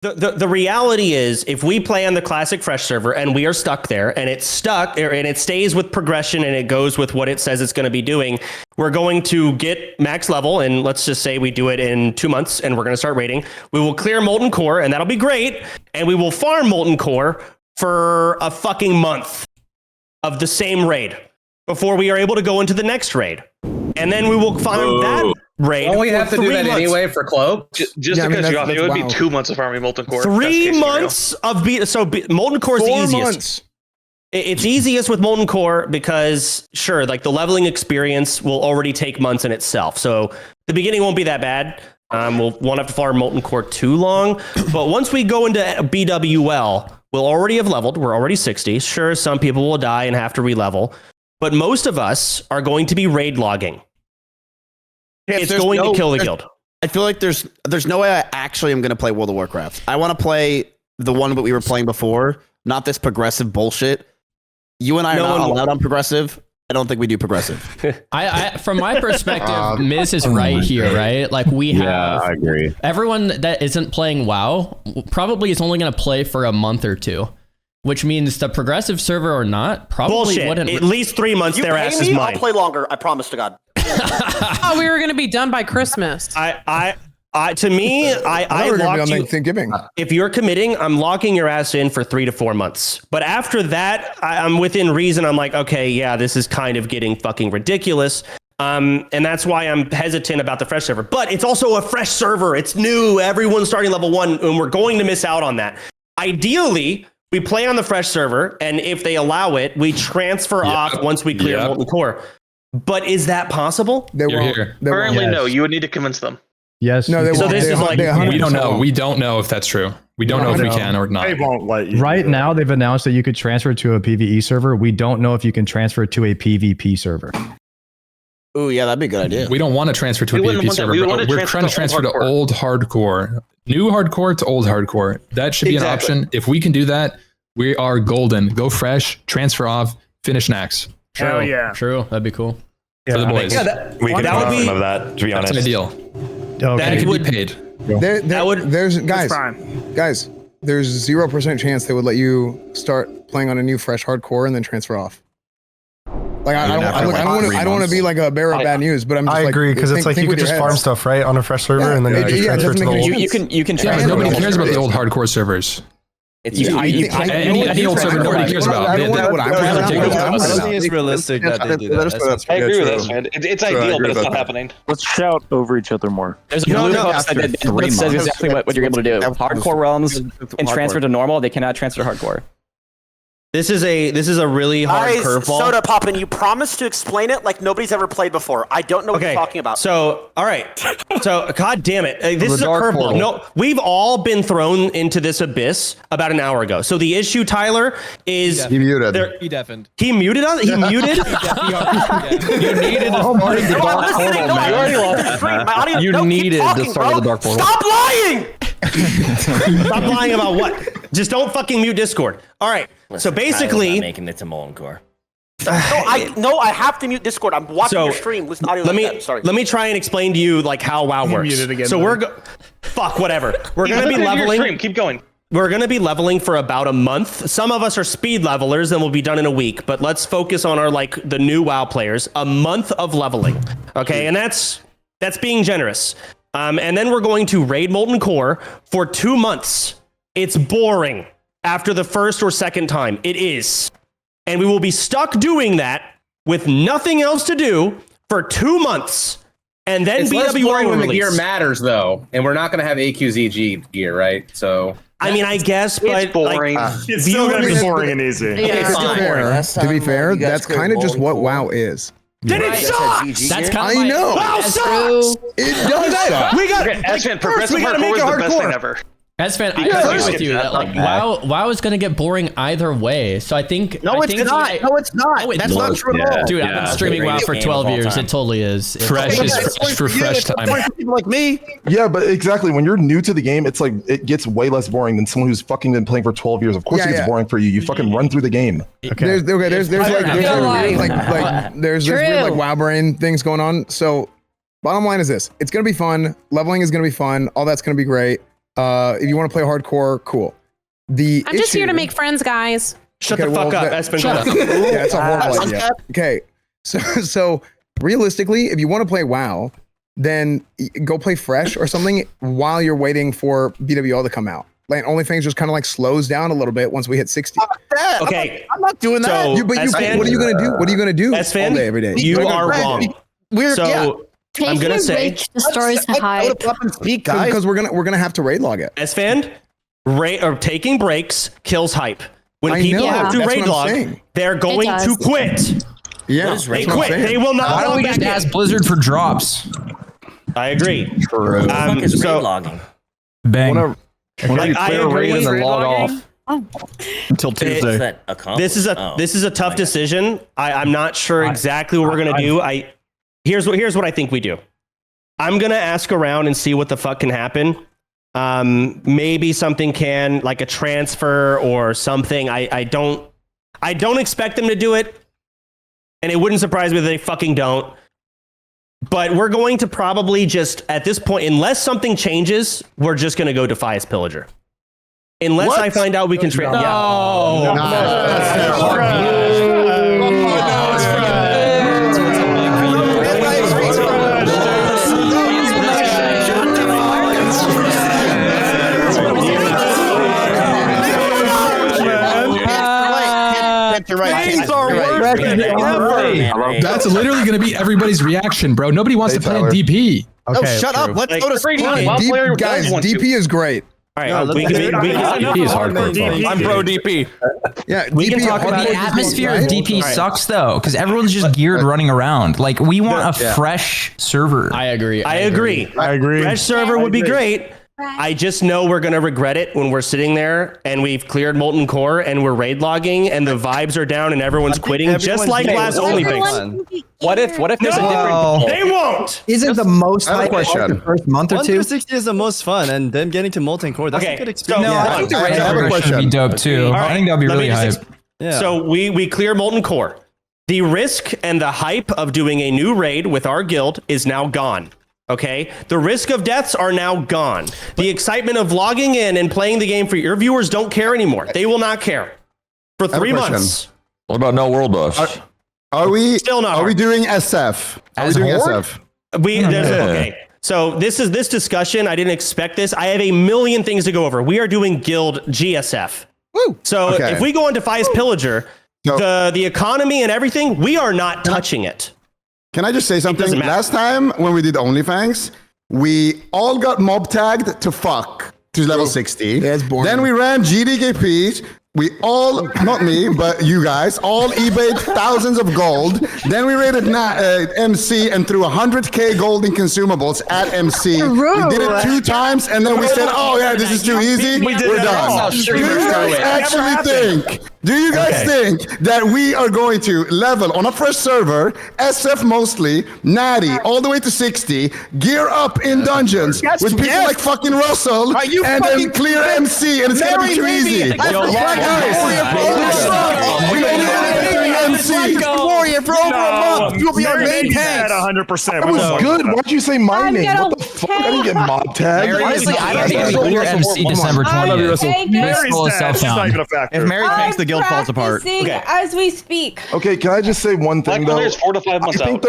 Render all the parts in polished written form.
The reality is, if we play on the classic fresh server and we are stuck there and it's stuck and it stays with progression and it goes with what it says it's going to be doing, we're going to get max level. And let's just say we do it in 2 months and we're going to start raiding. We will clear Molten Core and that'll be great. And we will farm Molten Core for a fucking month of the same raid before we are able to go into the next raid. And then we will farm that raid. Don't we have to do that months. Anyway for Cloak? Just because you off, it would be 2 months of farming Molten Core. 3 months of Molten Core is the easiest. Months. It's easiest with Molten Core because sure, like the leveling experience will already take months in itself. So the beginning won't be that bad. Won't have to farm Molten Core too long. But once we go into BWL, we'll already have leveled. We're already 60. Sure, some people will die and have to re-level. But most of us are going to be raid logging. It's going to kill the guild. I feel like there's no way I actually am going to play World of Warcraft. I want to play the one that we were playing before, not this progressive bullshit. You and I are not allowed on progressive. I don't think we do progressive. I from my perspective, Miz is right here, right? Like we have. Yeah, I agree. Everyone that isn't playing WoW probably is only going to play for a month or two. Which means the progressive server or not probably wouldn't. At least 3 months. Their ass is mine. I'll play longer. I promise to God. Oh, we were gonna be done by Christmas. I locked you. Thanksgiving. If you're committing, I'm locking your ass in for 3 to 4 months. But after that, I'm within reason. I'm like, okay, yeah, this is kind of getting fucking ridiculous. And that's why I'm hesitant about the fresh server. But it's also a fresh server. It's new. Everyone's starting level 1, and we're going to miss out on that. Ideally, we play on the fresh server, and if they allow it, we transfer off once we clear Molten Core. But is that possible? Currently, no. You would need to convince them. Yes. No, they won't. This is like we don't know. We don't know if that's true. We don't know if we can or not. They won't let you. Right now, they've announced that you could transfer to a PvE server. We don't know if you can transfer to a PvP server. Oh yeah, that'd be a good idea. We don't want to transfer to a PvP server. We're trying to transfer to old hardcore. New hardcore to old hardcore. That should be an option. If we can do that, we are golden. Go fresh, transfer off, finish Nax. Hell yeah. True. That'd be cool. For the boys. We could that would be some of that, to be honest. That's an ideal. that It could would be paid. There's guys. There's 0% chance they would let you start playing on a new fresh hardcore and then transfer off. Like I don't want to be like a bearer of bad news, but I'm just I agree because it's like you could just farm stuff right on a fresh server and then you just transfer to the old. You can transfer. Nobody cares about the old hardcore servers. Any old server nobody cares about. I don't think it's realistic that they do that. I agree with that, man. It's ideal, but it's not happening. Let's shout over each other more. There's a blue post that says exactly what you're able to do. Hardcore realms and transfer to normal. They cannot transfer to hardcore. This is a really hard curveball. Soda Poppin', you promised to explain it like nobody's ever played before. I don't know what you're talking about. So, all right. So, god damn it. This is a curveball. No, we've all been thrown into this abyss about an hour ago. So the issue, Tyler, is he muted. He deafened. He muted us? He muted? You needed to start the dark portal. You needed to start the dark portal. Stop lying! Stop lying about what? Just don't fucking mute Discord. All right. So basically, making it to Molten Core. I have to mute Discord. I'm watching your stream. Listen to audio. Let me try and explain to you like how WoW works. So fuck whatever. We're gonna be leveling. Keep going. We're gonna be leveling for about a month. Some of us are speed levelers and we'll be done in a week. But let's focus on our the new WoW players. A month of leveling. Okay, and that's being generous. And then we're going to raid Molten Core for 2 months. It's boring. After the first or second time, it is. And we will be stuck doing that with nothing else to do for 2 months. And then it's BWL less boring when the release. gear matters, though. And we're not going to have AQZG gear, right? So... I mean, I guess, but it's boring. It's still going to be boring and easy. To be fair, that's kind of just what WoW is. Then it sucks! That's kind of I know. WoW sucks! It does. We got progressive hardcore is the best thing ever. Esfan, I agree with you that WoW is going to get boring either way. So I think No, it's not. That's not true at all. Dude, I've been streaming WoW for 12 years. It totally is. Fresh is fresh for fresh time. People like me. Yeah, but exactly. When you're new to the game, it's like it gets way less boring than someone who's fucking been playing for 12 years. Of course, it gets boring for you. You fucking run through the game. There's weird WoW brain things going on. So bottom line is this: it's gonna be fun. Leveling is gonna be fun. All that's gonna be great. If you want to play hardcore, cool. I'm just here to make friends, guys. Shut the fuck up, Espen. Yeah, it's a horrible idea. Okay, so realistically, if you want to play WoW, then go play Fresh or something while you're waiting for BWL to come out. Like OnlyFangs just kind of like slows down a little bit once we hit 60. Okay, I'm not doing that. So, What are you gonna do? What are you gonna do Espen, all day, every day? You are wrong. I'm gonna say the stories to hide because we're gonna have to raid log it. Espen, taking breaks kills hype. When people have to That's raid what I'm log, saying. they're going to quit. Yeah, they quit. They will not. Why don't we just ask Blizzard for drops? I agree. Raid logging? Bang. I agree. And then log off until Tuesday. This is a tough decision. I'm not sure exactly what we're gonna do. Here's what I think we do. I'm gonna ask around and see what the fuck can happen. Maybe something can, like a transfer or something. I don't expect them to do it, and it wouldn't surprise me if they fucking don't. But we're going to probably just, at this point, unless something changes, we're just going to go Defias Pillager. Unless I find out we can trade. You're right. That's literally going to be everybody's reaction, bro. Nobody wants to play in DP. No, shut up. Let's go to screen. Guys, DP is great. All right, DP is hardcore. I'm pro DP. Yeah, we can talk about the atmosphere of DP sucks though, because everyone's just geared running around. Like we want a fresh server. I agree. Fresh server would be great. I just know we're going to regret it when we're sitting there and we've cleared Molten Core and we're raid logging and the vibes are down and everyone's quitting, just like last OnlyFangs. What if there's a different? They won't. Isn't the most I have a hype question. the first month or 1 two? through 60 is the most fun, and then getting to Molten Core, that's a good experience. So, I think the raid server should be dope too. I think that'd be really hype. So we clear Molten Core. The risk and the hype of doing a new raid with our guild is now gone. Okay, the risk of deaths are now gone. The excitement of logging in and playing the game for your viewers don't care anymore. They will not care for 3 months. What about no world buffs? Are we still not? Are we doing SF? As SF? Okay. So this discussion. I didn't expect this. I have a million things to go over. We are doing guild GSF. Woo. So if we go on Defias Pillager, the economy and everything, we are not touching it. Can I just say something? Last time when we did OnlyFangs, we all got mob tagged to fuck to level 60. That's boring. Then we ran GDKP. We all, not me, but you guys, all eBayed thousands of gold. Then we raided MC and threw 100k gold in consumables at MC. We did it 2 times, and then we said, "Oh yeah, this is too easy. We're done." Do you guys think that we are going to level on a fresh server, SF mostly, natty, all the way to 60, gear up in dungeons with people like fucking Russell, and then clear MC, and it's gonna be too easy? Warrior for over a month. You'll be our main tank. 100%. That was good. Why'd you say my name? What the fuck? I didn't get mob tagged. Honestly, I don't think we clear MC December 20th. If Mary tanks, the guild falls apart. As we speak. Okay, can I just say one thing though? There's 4 to 5 months I think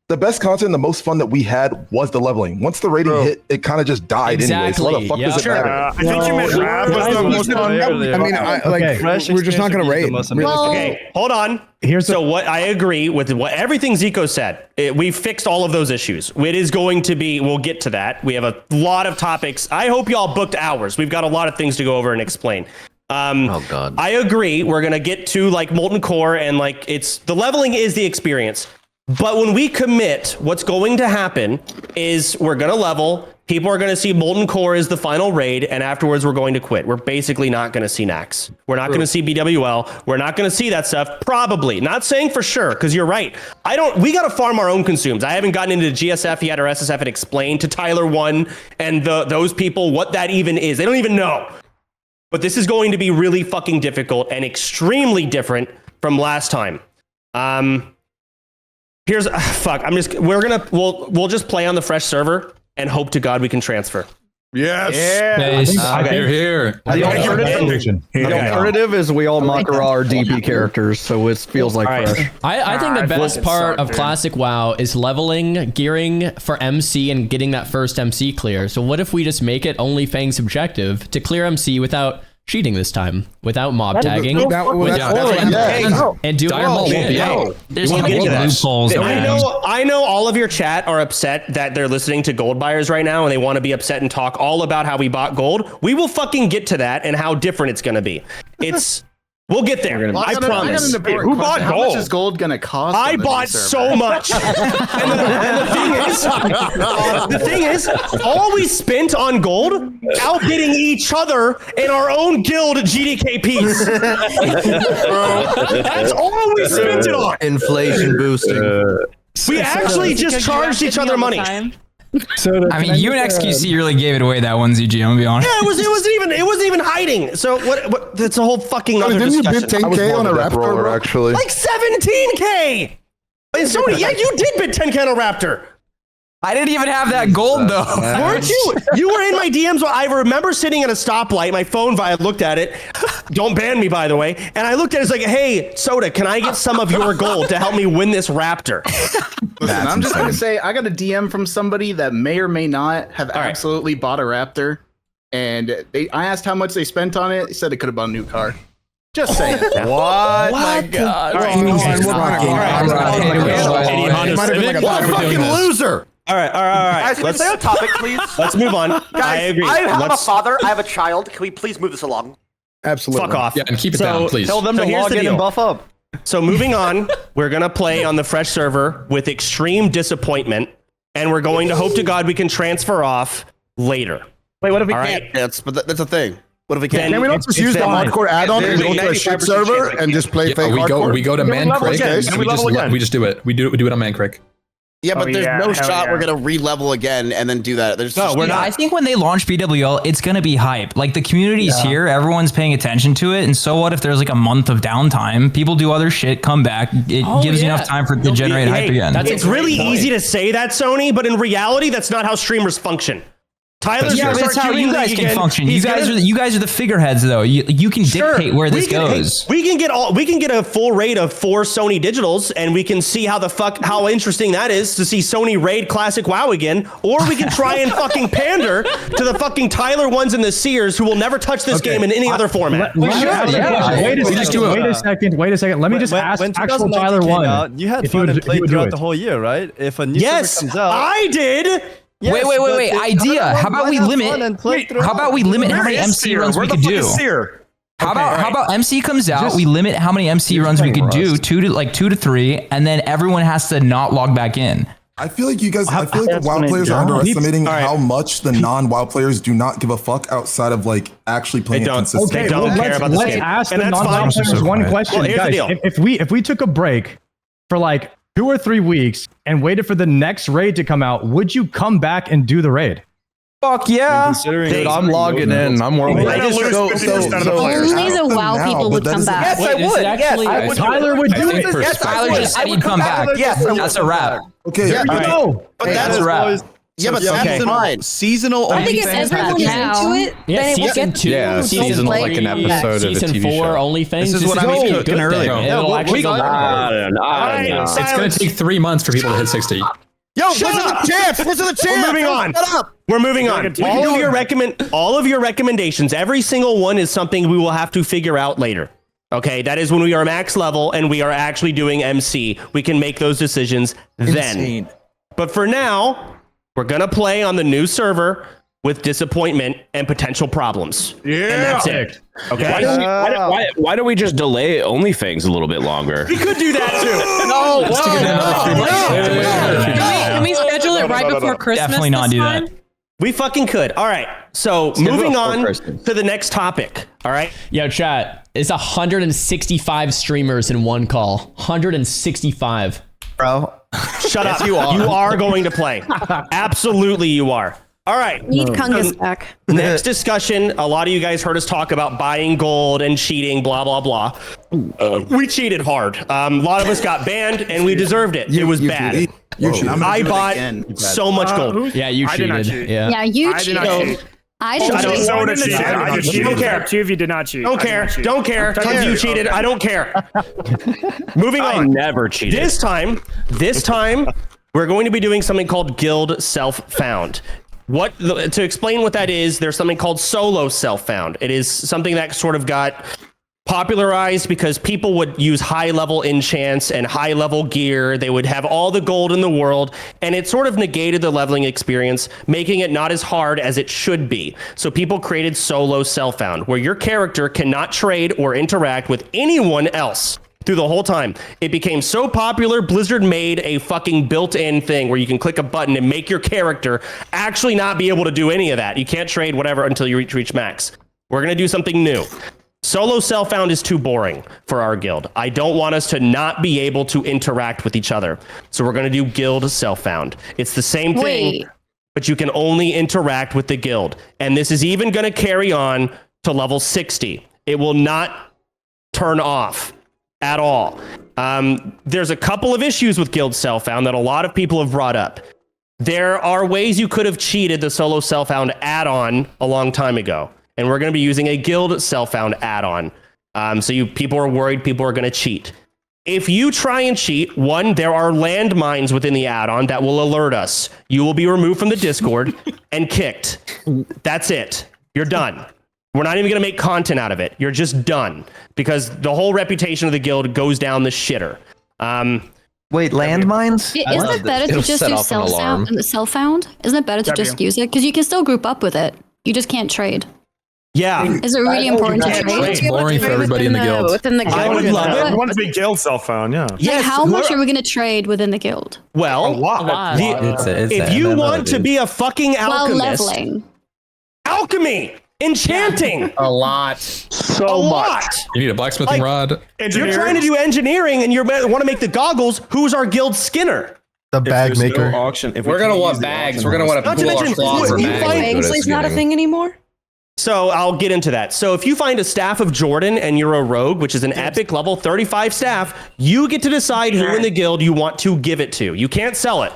the best content, the most fun that we had was the leveling. Once the rating hit, it kind of just died anyway. So what the fuck does it matter? I think you meant Rap was the most fun. I mean, we're just not going to raid. Okay, hold on. What I agree with everything Zico said. We fixed all of those issues. It is going to be, we'll get to that. We have a lot of topics. I hope y'all booked hours. We've got a lot of things to go over and explain. Oh God. I agree. We're going to get to like Molten Core and like the leveling is the experience. But when we commit, what's going to happen is we're going to level. People are going to see Molten Core as the final raid, and afterwards we're going to quit. We're basically not going to see Nax. We're not going to see BWL. We're not going to see that stuff. Probably. Not saying for sure, because you're right. We got to farm our own consumes. I haven't gotten into GSF yet or SSF and explained to Tyler 1 and those people what that even is. They don't even know. But this is going to be really fucking difficult and extremely different from last time. We'll just play on the fresh server and hope to God we can transfer. Yes. You're here. The alternative is we all mock our DP characters, so it feels like fresh. I think the best part of Classic WoW is leveling, gearing for MC, and getting that first MC clear. So what if we just make it OnlyFangs objective to clear MC without cheating this time, without mob tagging, and doing There's gonna be loopholes. I know all of your chat are upset that they're listening to gold buyers right now, and they want to be upset and talk all about how we bought gold. We will fucking get to that and how different it's gonna be. We'll get there. I promise. Who bought gold? How much is gold gonna cost? I bought so much. and the thing is, all we spent on gold outbidding each other in our own guild GDKPs. That's all we spent it on. Inflation boosting. We actually just charged each other money. So I mean, you and XQC really gave it away that one, ZG. I'm gonna be honest. Yeah, it wasn't even hiding. So what? That's a whole fucking other didn't discussion. you bid 10K on a Raptor? Actually, like 17K. And Sony, yeah, you did bid 10K on a Raptor. I didn't even have that gold though. Weren't you? You were in my DMs. I remember sitting at a stoplight. My phone vibe looked at it. Don't ban me, by the way. And I looked at it. It's like, hey, Soda, can I get some of your gold to help me win this Raptor? Listen, I'm just gonna say I got a DM from somebody that may or may not have absolutely bought a Raptor, and I asked how much they spent on it. They said they could have bought a new car. Just saying. What? My God! What a fucking loser! All right. Guys, can we stay on topic, please? Let's move on. Guys, I agree. I have a father. I have a child. Can we please move this along? Absolutely. Fuck off. Yeah, and keep it down, please. Tell them to log in and buff up. So moving on, we're going to play on the fresh server with extreme disappointment, and we're going to hope to God we can transfer off later. Wait, what if we can't? That's a thing. What if we can't? Can we not just use the hardcore add-on and go to a ship server and just play fake hardcore? We go to Mancrick, and we just do it. We do it on Mancrick. Yeah, but there's no shot we're gonna re-level again and then do that. I think when they launch BWL, it's gonna be hype. Like the community's here, everyone's paying attention to it, and so what if there's like a month of downtime? People do other shit, come back. It gives you enough time for it to generate hype again. It's really easy to say that, Sony, but in reality, that's not how streamers function. Tyler's that's how you guys can function. You guys are the figureheads, though. You can dictate where this goes. We can get a full raid of 4 Sony digitals, and we can see how interesting that is to see Sony raid Classic WoW again. Or we can try and fucking pander to the fucking Tyler ones and the Seers who will never touch this game in any other format. Wait a second. Let me just ask actual Tyler one. You had fun and played throughout the whole year, right? If a new server comes out, I did. Yes, wait. Idea. How about we limit how many MC runs we could do? How about MC comes out, we limit how many MC runs we could do, 2 to 3, and then everyone has to not log back in. I feel like the WoW players are underestimating how much the non-WoW players do not give a fuck outside of like actually playing consistently. They don't care about this game. Let's ask the non-WoW players one question, guys. If we took a break for like 2 or 3 weeks and waited for the next raid to come out, would you come back and do the raid? Fuck yeah! I'm logging in. I'm working. Only the WoW people would come back. Yes, I would. Yes, Tyler would do it. Yes, Tyler just said he'd come back. Yes, that's a wrap. Okay, there you go. But that's a wrap. Yeah, but that's fine. Seasonal. I think if everyone is into it, then it will get to seasonal like an episode of a season TV 4 show. OnlyFangs. This is what I'm cooking earlier. It'll actually go It's going to take 3 months for people to hit 60. Yo, what's the chance? We're moving on. We're moving on. All of your recommendations, every single one is something we will have to figure out later. Okay, that is when we are max level and we are actually doing MC. We can make those decisions then. But for now, we're gonna play on the new server with disappointment and potential problems. Yeah, and that's it. Okay. Why don't we just delay OnlyFangs a little bit longer? We could do that too. Can we schedule it right before Christmas? Definitely not do that. We fucking could. All right. So moving on to the next topic. All right. Yo, chat. It's 165 streamers in one call. 165. Bro. Shut up. You are going to play. Absolutely you are. All right. Need Kungus back. Next discussion. A lot of you guys heard us talk about buying gold and cheating, blah, blah, blah. We cheated hard. A lot of us got banned and we deserved it. It was bad. I bought so much gold. Yeah, you cheated. Yeah, you cheated. I don't- Soda cheated. I cheated. Don't care. Two of you did not cheat. Don't care. Don't care. Tons you cheated. I don't care. Moving on. I never cheated. This time, we're going to be doing something called Guild Self-Found. To explain what that is, there's something called Solo Self-Found. It is something that sort of got popularized because people would use high-level enchants and high-level gear. They would have all the gold in the world, and it sort of negated the leveling experience, making it not as hard as it should be. So people created Solo Self-Found, where your character cannot trade or interact with anyone else through the whole time. It became so popular, Blizzard made a fucking built-in thing where you can click a button and make your character actually not be able to do any of that. You can't trade whatever until you reach max. We're going to do something new. Solo Self-Found is too boring for our guild. I don't want us to not be able to interact with each other. So we're going to do Guild Self-Found. It's the same thing, but you can only interact with the guild. And this is even going to carry on to level 60. It will not turn off at all. There's a couple of issues with Guild Self-Found that a lot of people have brought up. There are ways you could have cheated the Solo Self-Found add-on a long time ago. And we're going to be using a Guild Self-Found add-on. So people are worried people are going to cheat. If you try and cheat, one, there are landmines within the add-on that will alert us. You will be removed from the Discord and kicked. That's it. You're done. We're not even going to make content out of it. You're just done. Because the whole reputation of the guild goes down the shitter. Wait, landmines? Isn't it better to just do self-found? Isn't it better to just use it? Because you can still group up with it. You just can't trade. Yeah. Is it really important to trade? It's boring for everybody in the guild. Within the guild. I would love it. I want to be Guild Self-Found, yeah. Yes. How much are we going to trade within the guild? Well, a lot. If you want to be a fucking alchemist, leveling. Alchemy, enchanting, a lot, so much. You need a blacksmithing rod. You're trying to do engineering, and you want to make the goggles. Who's our guild skinner? The bag maker. No auction, we're gonna want bags. We're gonna want to pull our cloth for bags. It's not a thing anymore. So I'll get into that. So if you find a Staff of Jordan and you're a rogue, which is an epic level 35 staff, you get to decide who in the guild you want to give it to. You can't sell it.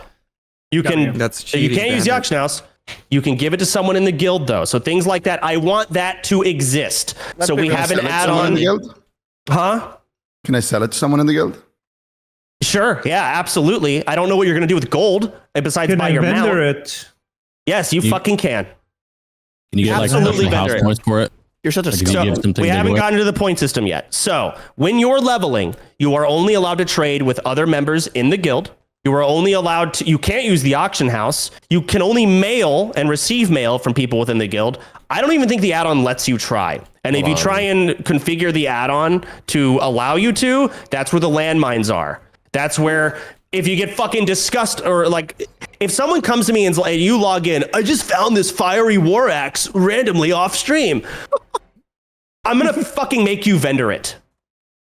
You can. You can't use the auction house. You can give it to someone in the guild though. So things like that. I want that to exist. So we have an add-on. Huh? Can I sell it to someone in the guild? Sure. Yeah, absolutely. I don't know what you're going to do with gold besides buy your mount. It? Yes, you fucking can. Can you get absolutely house points for it? You're such a we haven't gotten to the point system yet. So when you're leveling, you are only allowed to trade with other members in the guild. You are only allowed to, you can't use the auction house. You can only mail and receive mail from people within the guild. I don't even think the add-on lets you try. And if you try and configure the add-on to allow you to, that's where the landmines are. That's where if you get fucking disgusted or like if someone comes to me and you log in, I just found this fiery war axe randomly off stream. I'm going to fucking make you vendor it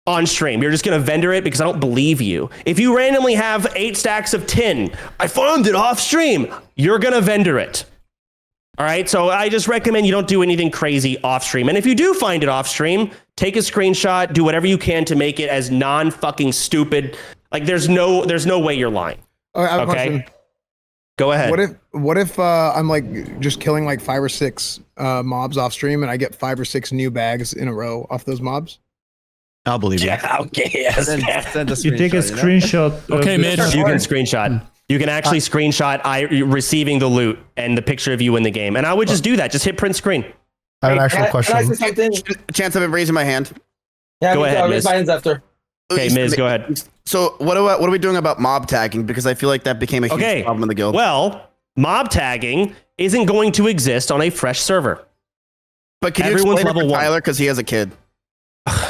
on stream. You're just going to vendor it because I don't believe you. If you randomly have 8 stacks of tin, I found it off stream. You're going to vendor it. All right. So I just recommend you don't do anything crazy off stream. And if you do find it off stream, take a screenshot, do whatever you can to make it as non-fucking stupid. Like there's no way you're lying. I have a question. Go ahead. What if I'm like just killing like 5 or 6 mobs off stream and I get 5 or 6 new bags in a row off those mobs? I'll believe you. Yeah, okay. Yes. Send a screenshot, you take a screenshot. Okay, Mitch. You can screenshot. You can actually screenshot receiving the loot and the picture of you in the game. And I would just do that. Just hit print screen. I have an actual question. Chance of raising my hand. Yeah, go ahead, Miz. After. Okay, Miz, go ahead. So what are we doing about mob tagging? Because I feel like that became a huge problem in the guild. Well, mob tagging isn't going to exist on a fresh server. But can you explain it to Tyler because he has a kid?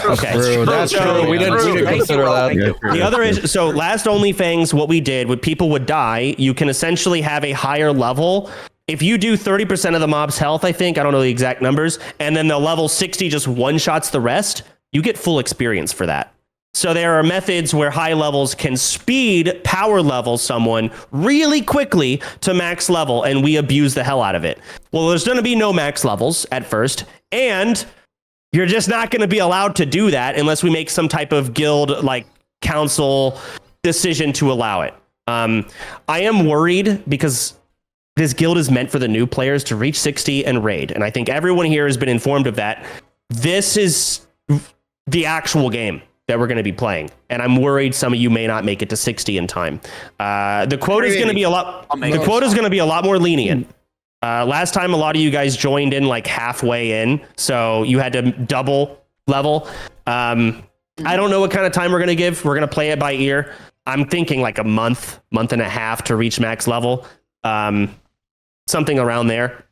Okay, that's true. We didn't consider that. The other is, so last OnlyFangs, what we did when people would die, you can essentially have a higher level. If you do 30% of the mob's health, I think, I don't know the exact numbers, and then the level 60 just one-shots the rest, you get full experience for that. So there are methods where high levels can speed power level someone really quickly to max level, and we abuse the hell out of it. Well, there's going to be no max levels at first, and you're just not going to be allowed to do that unless we make some type of guild, like council decision to allow it. I am worried because this guild is meant for the new players to reach 60 and raid. And I think everyone here has been informed of that. This is the actual game that we're going to be playing. And I'm worried some of you may not make it to 60 in time. The quota is going to be a lot more lenient. Last time, a lot of you guys joined in like halfway in, so you had to double level. I don't know what kind of time we're going to give. We're going to play it by ear. I'm thinking like a month and a half to reach max level. Something around there.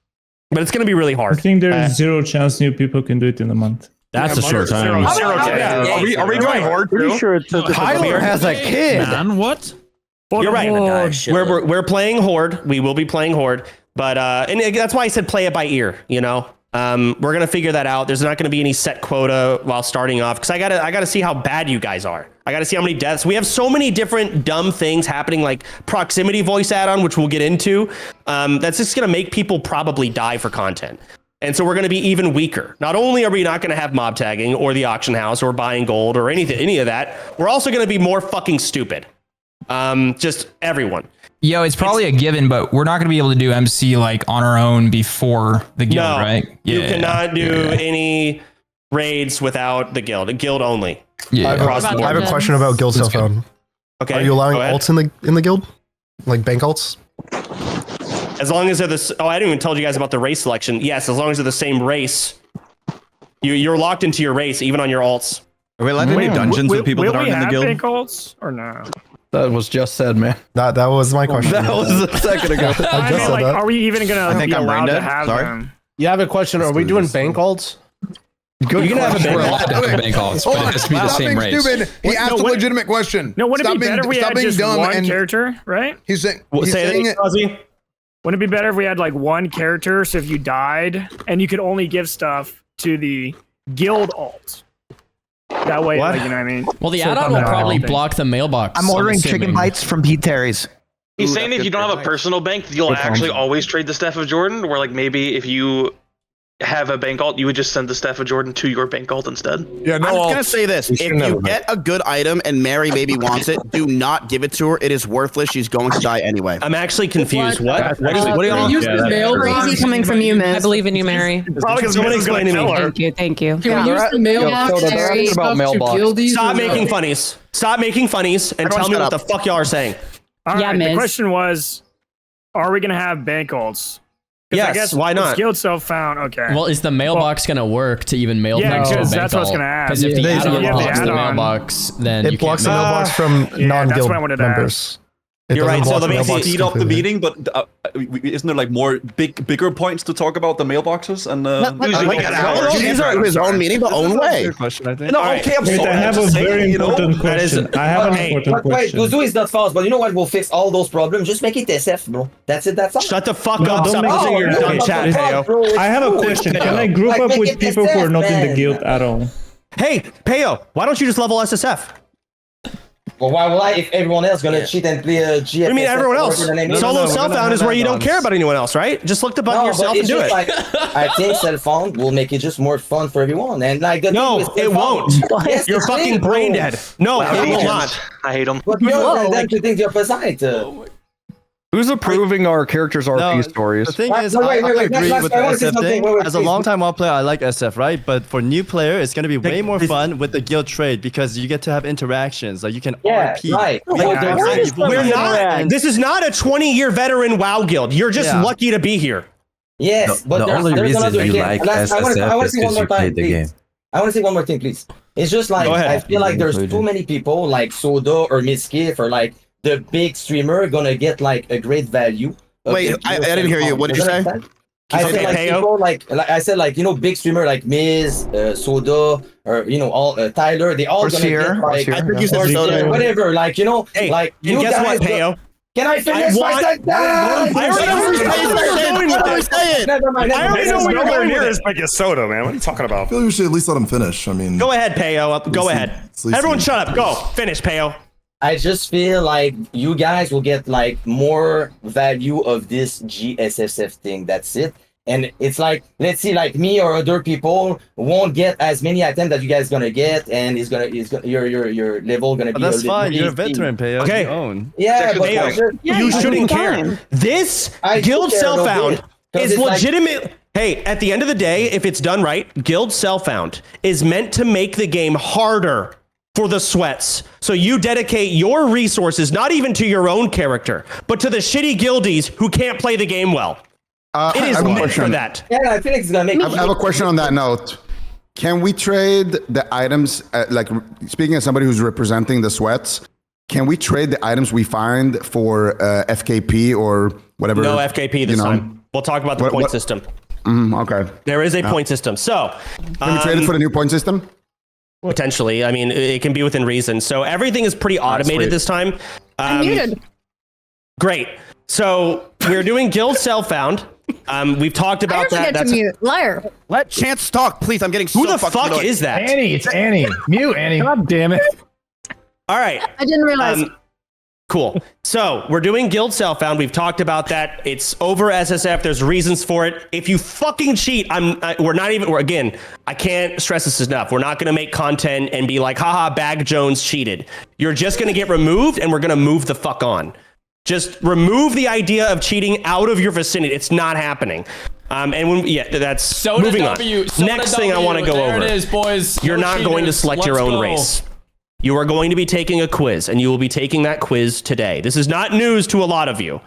But it's going to be really hard. I think there's zero chance new people can do it in a month. That's a short time. Are we going Horde too? Pretty sure it's Tyler has a kid. Man, what? You're right. We're playing Horde. We will be playing Horde. But and that's why I said play it by ear, you know. We're gonna figure that out. There's not gonna be any set quota while starting off because I gotta see how bad you guys are. I gotta see how many deaths. We have so many different dumb things happening, like proximity voice add-on, which we'll get into. That's just gonna make people probably die for content. And so we're going to be even weaker. Not only are we not going to have mob tagging or the auction house or buying gold or any of that, we're also going to be more fucking stupid. Just everyone. Yo, it's probably a given, but we're not going to be able to do MC like on our own before the guild, right? You cannot do any raids without the guild only. Yeah. I have a question about guild self found. Okay. Are you allowing alts in the guild? Like bank alts? As long as they're I didn't even tell you guys about the race selection. Yes, as long as they're the same race, you're locked into your race, even on your alts. Are we allowed to do dungeons with people that aren't in the guild? Will we have alts or no? That was just said, man. That was my question. That was a second ago. I mean, like, are we even gonna be allowed to have them? You have a question. Are we doing bank alts? You can have a bank alts, but it has to be the same race. Stupid. He asked a legitimate question. No, wouldn't it be better if we had just one character, right? He's saying it. Wouldn't it be better if we had like one character, so if you died, and you could only give stuff to the guild alt? That way, like, you know what I mean? Well, the add-on will probably block the mailbox. I'm ordering chicken bites from Pete Terry's. He's saying if you don't have a personal bank, you'll actually always trade the Staff of Jordan, where like maybe if you have a bank alt, you would just send the Staff of Jordan to your bank alt instead. Yeah, no, I'm just gonna say this: if you get a good item and Mary maybe wants it, do not give it to her. It is worthless. She's going to die anyway. I'm actually confused. What are y'all? Crazy coming from you, Miss. I believe in you, Mary. Someone explain to me. Thank you. Can we use the mailbox? Stop making funnies. Stop making funnies and tell me what the fuck y'all are saying. All right, the question was, are we gonna have bank alts? Yes, I guess why not? Guild self-found, okay. Well, is the mailbox going to work to even mail things to a bank that's what I was going to ask. Because if the add-on blocks the mailbox, then it blocks the mailbox from non-guild members. You're right. So the mailbox speed up the meeting, but isn't there like bigger points to talk about the mailboxes and? These are his own meeting, but own way. No, okay, I'm sorry. I have a very important question. I have an important question. Guzu is not fast, but you know what will fix all those problems? Just make it SF, bro. That's it. That's all. Shut the fuck up. Stop using your dumb chat, Peo. I have a question. Can I group up with people who are not in the guild at all? Hey, Peo, why don't you just level SSF? Well, why will I if everyone else gonna cheat and play a GF? What do you mean everyone else? Solo self-found is where you don't care about anyone else, right? Just look the button yourself and do it. Like, I think self-found will make it just more fun for everyone. And like, no, it won't. Yes, you're fucking brain dead. No, it will not. I hate them. But no, then you think the opposite. Who's approving our characters' RP stories? The thing is, I agree with the SF thing. As a long-time WoW player, I like SF, right? But for new player, it's going to be way more fun with the guild trade because you get to have interactions. Like you can RP. Right. We're not. This is not a 20-year veteran WoW guild. You're just lucky to be here. Yes, but the only reason you like SSF is because you played the game. I want to say one more thing, please. It's just like I feel like there's too many people like Soda or Miskiff or like the big streamer gonna get like a great value. Wait, I didn't hear you. What did you say? I said like people like I said like big streamer like Miz, Soda, or all Tyler. They all gonna get like I think you said Soda. Whatever, like like you guess guys. What, Peo? Can I finish my sentence? I already know where you're going with this. Like a soda, man. What are you talking about? I feel like we should at least let him finish. I mean, go ahead, Peo. Go ahead. Everyone, shut up. Go finish, Peo. I just feel like you guys will get like more value of this GSSF thing. That's it. And it's like, let's see, like me or other people won't get as many items that you guys gonna get, and your level gonna be. That's fine. You're a veteran, Peo. Okay. You own. Yeah, but you shouldn't care. This guild self-found is legitimate. Hey, at the end of the day, if it's done right, guild self-found is meant to make the game harder for the sweats. So you dedicate your resources not even to your own character, but to the shitty guildies who can't play the game well. It is meant for that. Yeah, I think it's gonna make. I have a question on that note. Can we trade the items? Like speaking as somebody who's representing the sweats, can we trade the items we find for FKP or whatever? No FKP this time. We'll talk about the point system. Okay. There is a point system. So can we trade it for the new point system? Potentially. I mean, it can be within reason. So everything is pretty automated this time. I'm muted. Great. So we're doing guild self-found. We've talked about that. That's mute. Liar. Let Chance talk, please. I'm getting Who so the fucking fuck annoyed. is that? Annie, it's Annie. Mute Annie. God damn it. All right. I didn't realize. Cool. So we're doing guild self-found. We've talked about that. It's over SSF. There's reasons for it. If you fucking cheat, again, I can't stress this enough. We're not going to make content and be like, haha, Bag Jones cheated. You're just going to get removed and we're going to move the fuck on. Just remove the idea of cheating out of your vicinity. It's not happening. That's Soda moving W, on. Soda Next thing I want to go there over. It is, boys. You're No not going to cheaters. select your Let's own go. race. You are going to be taking a quiz, and you will be taking that quiz today. This is not news to a lot of you,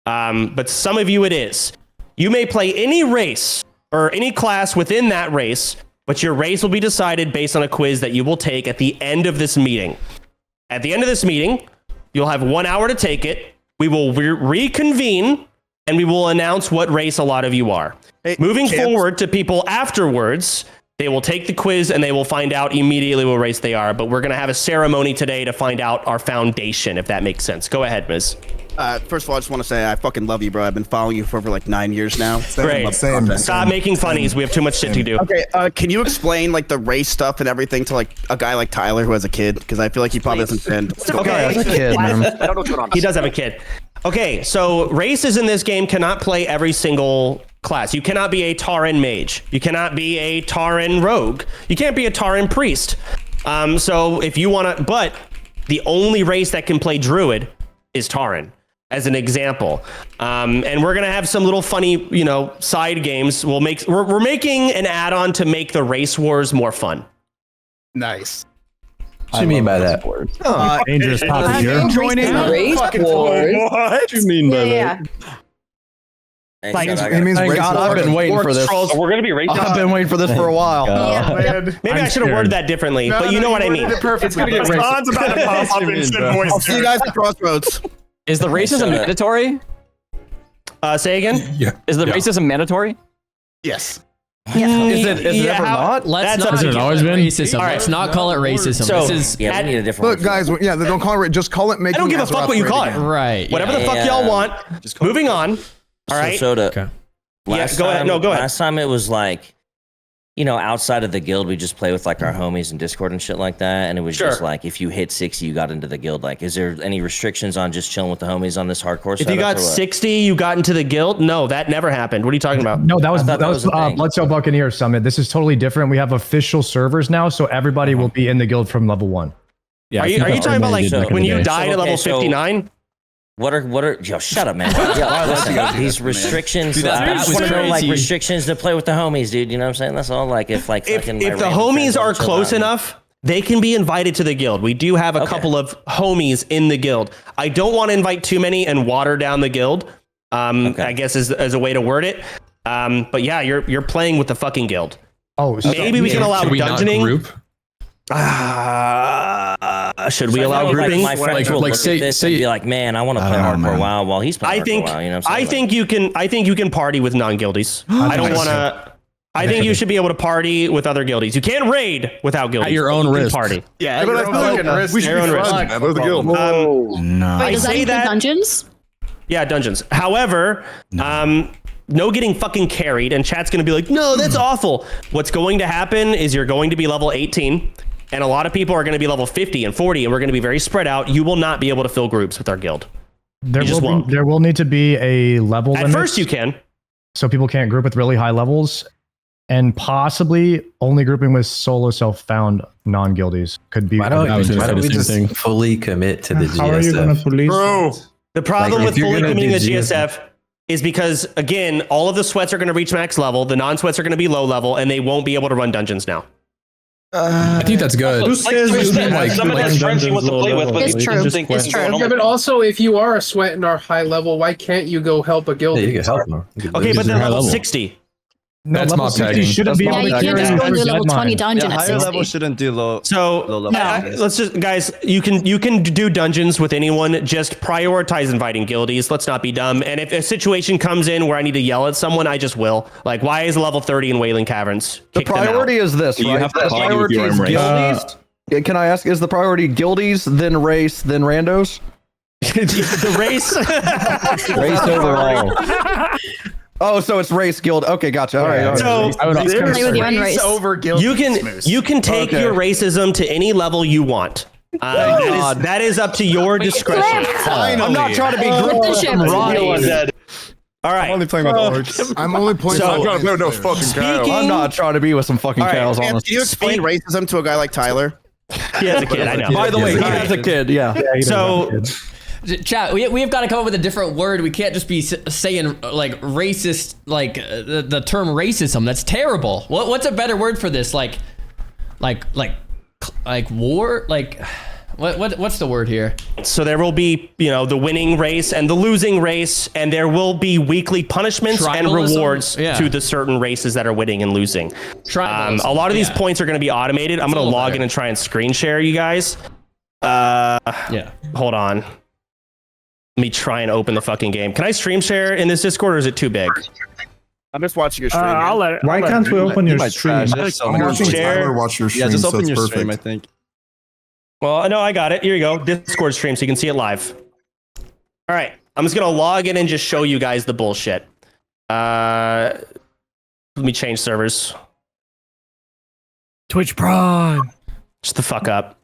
but some of you it is. You may play any race or any class within that race, but your race will be decided based on a quiz that you will take at the end of this meeting. At the end of this meeting, you'll have 1 hour to take it. We will reconvene, and we will announce what race a lot of you are. Moving forward to people afterwards, they will take the quiz and they will find out immediately what race they are. But we're going to have a ceremony today to find out our foundation, if that makes sense. Go ahead, Miz. First of all, I just want to say I fucking love you, bro. I've been following you for over like 9 years now. Great. Stop making funnies. We have too much shit to do. Okay, can you explain like the race stuff and everything to like a guy like Tyler who has a kid? Because I feel like he probably doesn't fit. Okay. Has a kid, man. I don't know what's going on. He does have a kid. Okay, so races in this game cannot play every single class. You cannot be a Tauren mage. You cannot be a Tauren rogue. You can't be a Tauren priest. So if you want to, but the only race that can play druid is Tauren, as an example. And we're gonna have some little funny, side games. We're making an add-on to make the race wars more fun. Nice. What do you mean by that? Dangerous topic here. Joining race wars. What do you mean by that? It means Thank God, I've been waiting for this. We're gonna be racing. I've been waiting for this for a while. Maybe I should have worded that differently, but you know what I mean. Perfectly. About to pop up instant voice. I'll see you guys at Crossroads. Is the racism mandatory? Say again? Yeah. Is the racism mandatory? Yes. Is it ever not? Let's not has it always been? racism. Let's not call it racism. So, this is we need a different. Look, guys, don't call it. Just call it making. I don't give a fuck what you call it. right. Whatever the fuck y'all want. Moving on. All right. Soda. Okay. Last go ahead. time- No, go ahead. Last time it was like, outside of the guild, we just play with like our homies in Discord and shit like that. And it was just like, if you hit 60, you got into the guild. Like, is there any restrictions on just chilling with the homies on this hardcore If you got 60, you got into the guild? No, that never happened. What are you talking about? No, that was a thing. Bloodstone Buccaneer Summit. This is totally different. We have official servers now, so everybody will be in the guild from level 1. Yeah. Are you talking about like when you died at level 59? What are yo? Shut up, man. Listen, these restrictions. I just want to know like restrictions to play with the homies, dude. You know what I'm saying? That's all. Like if the homies are close enough, they can be invited to the guild. We do have a couple of homies in the guild. I don't want to invite too many and water down the guild. I guess as a way to word it. But yeah, you're playing with the fucking guild. Oh, maybe we can allow dungeoning. Should we allow grouping? My friends will look at this and be like, "Man, I want to play hardcore WoW while he's playing hardcore WoW." You know what I'm saying? I think you can party with non-guildies. I don't want to. I think you should be able to party with other guildies. You can't raid without guildies. At your own risk. Party. Yeah, but I feel like we should be fun. There's the guild. No. Wait, does that include dungeons? Yeah, dungeons. However, no getting fucking carried, and chat's going to be like, no, that's awful. What's going to happen is you're going to be level 18, and a lot of people are going to be level 50 and 40, and we're going to be very spread out. You will not be able to fill groups with our guild. There will need to be a level At limit. first, you can. so people can't group with really high levels, and possibly only grouping with solo self-found non-guildies could be. Why don't we just fully commit to the GSF? How are you going to police? Bro, the problem Like, with if you're fully gonna committing do the GSF is because, again, all of the sweats are going to reach max level, the non-sweats are going to be low level, and they won't be able to run dungeons now. I think that's good. Who says you can like, someone has friends he wants to play with, but It's true. It's true. Yeah, but also, if you are a sweat and are high level, why can't you go help a guild? Yeah, you can help them. Okay, but they're level 60. No, That's level mob 60 tagging. shouldn't be Yeah, able you to can't just carry go into first level dead 20 mine. dungeon at higher 60. level shouldn't do low. So low level. let's just, guys, you can do dungeons with anyone. Just prioritize inviting guildies. Let's not be dumb. And if a situation comes in where I need to yell at someone, I just will. Like, why is level 30 in Wailing Caverns? The Kick them out. priority is this, right? You have to The argue with priority your is own race. guildies. Can I ask, is the priority guildies, then race, then randos? The race? Race overall. Oh, so it's race guild. Okay, gotcha. All right. So Play with your own race. you can take your racism to any level you want. That is up to your discretion. I'm not trying to be Flip All right. I'm only playing with orcs. I'm only playing. So- with fucking Speaking- I'm not trying to be with some fucking All right, cows, Can honestly. you explain racism to a guy like Tyler? He has a kid, I know. By the way, he has a kid, yeah. So Chat, we have got to come up with a different word. We can't just be saying like racist, like the term racism. That's terrible. What's a better word for this? Like war? Like what's the word here? So there will be, the winning race and the losing race, and there will be weekly punishments and Tribalism? rewards Yeah. to the certain races that are winning and losing. Tribalism, A lot of these yeah. points are going to be automated. I'm going to log in and try and screen share you guys. Yeah. Hold on. Let me try and open the fucking game. Can I stream share in this Discord, or is it too big? I'm just watching your stream. I'll let it. Why can't we open your stream? I'm watching Tyler watch your stream, Yeah, just so open it's your perfect. stream, I think. Well, no, I got it. Here you go. Discord stream, so you can see it live. All right. I'm just going to log in and just show you guys the bullshit. Let me change servers. Twitch Prime. Just the fuck up.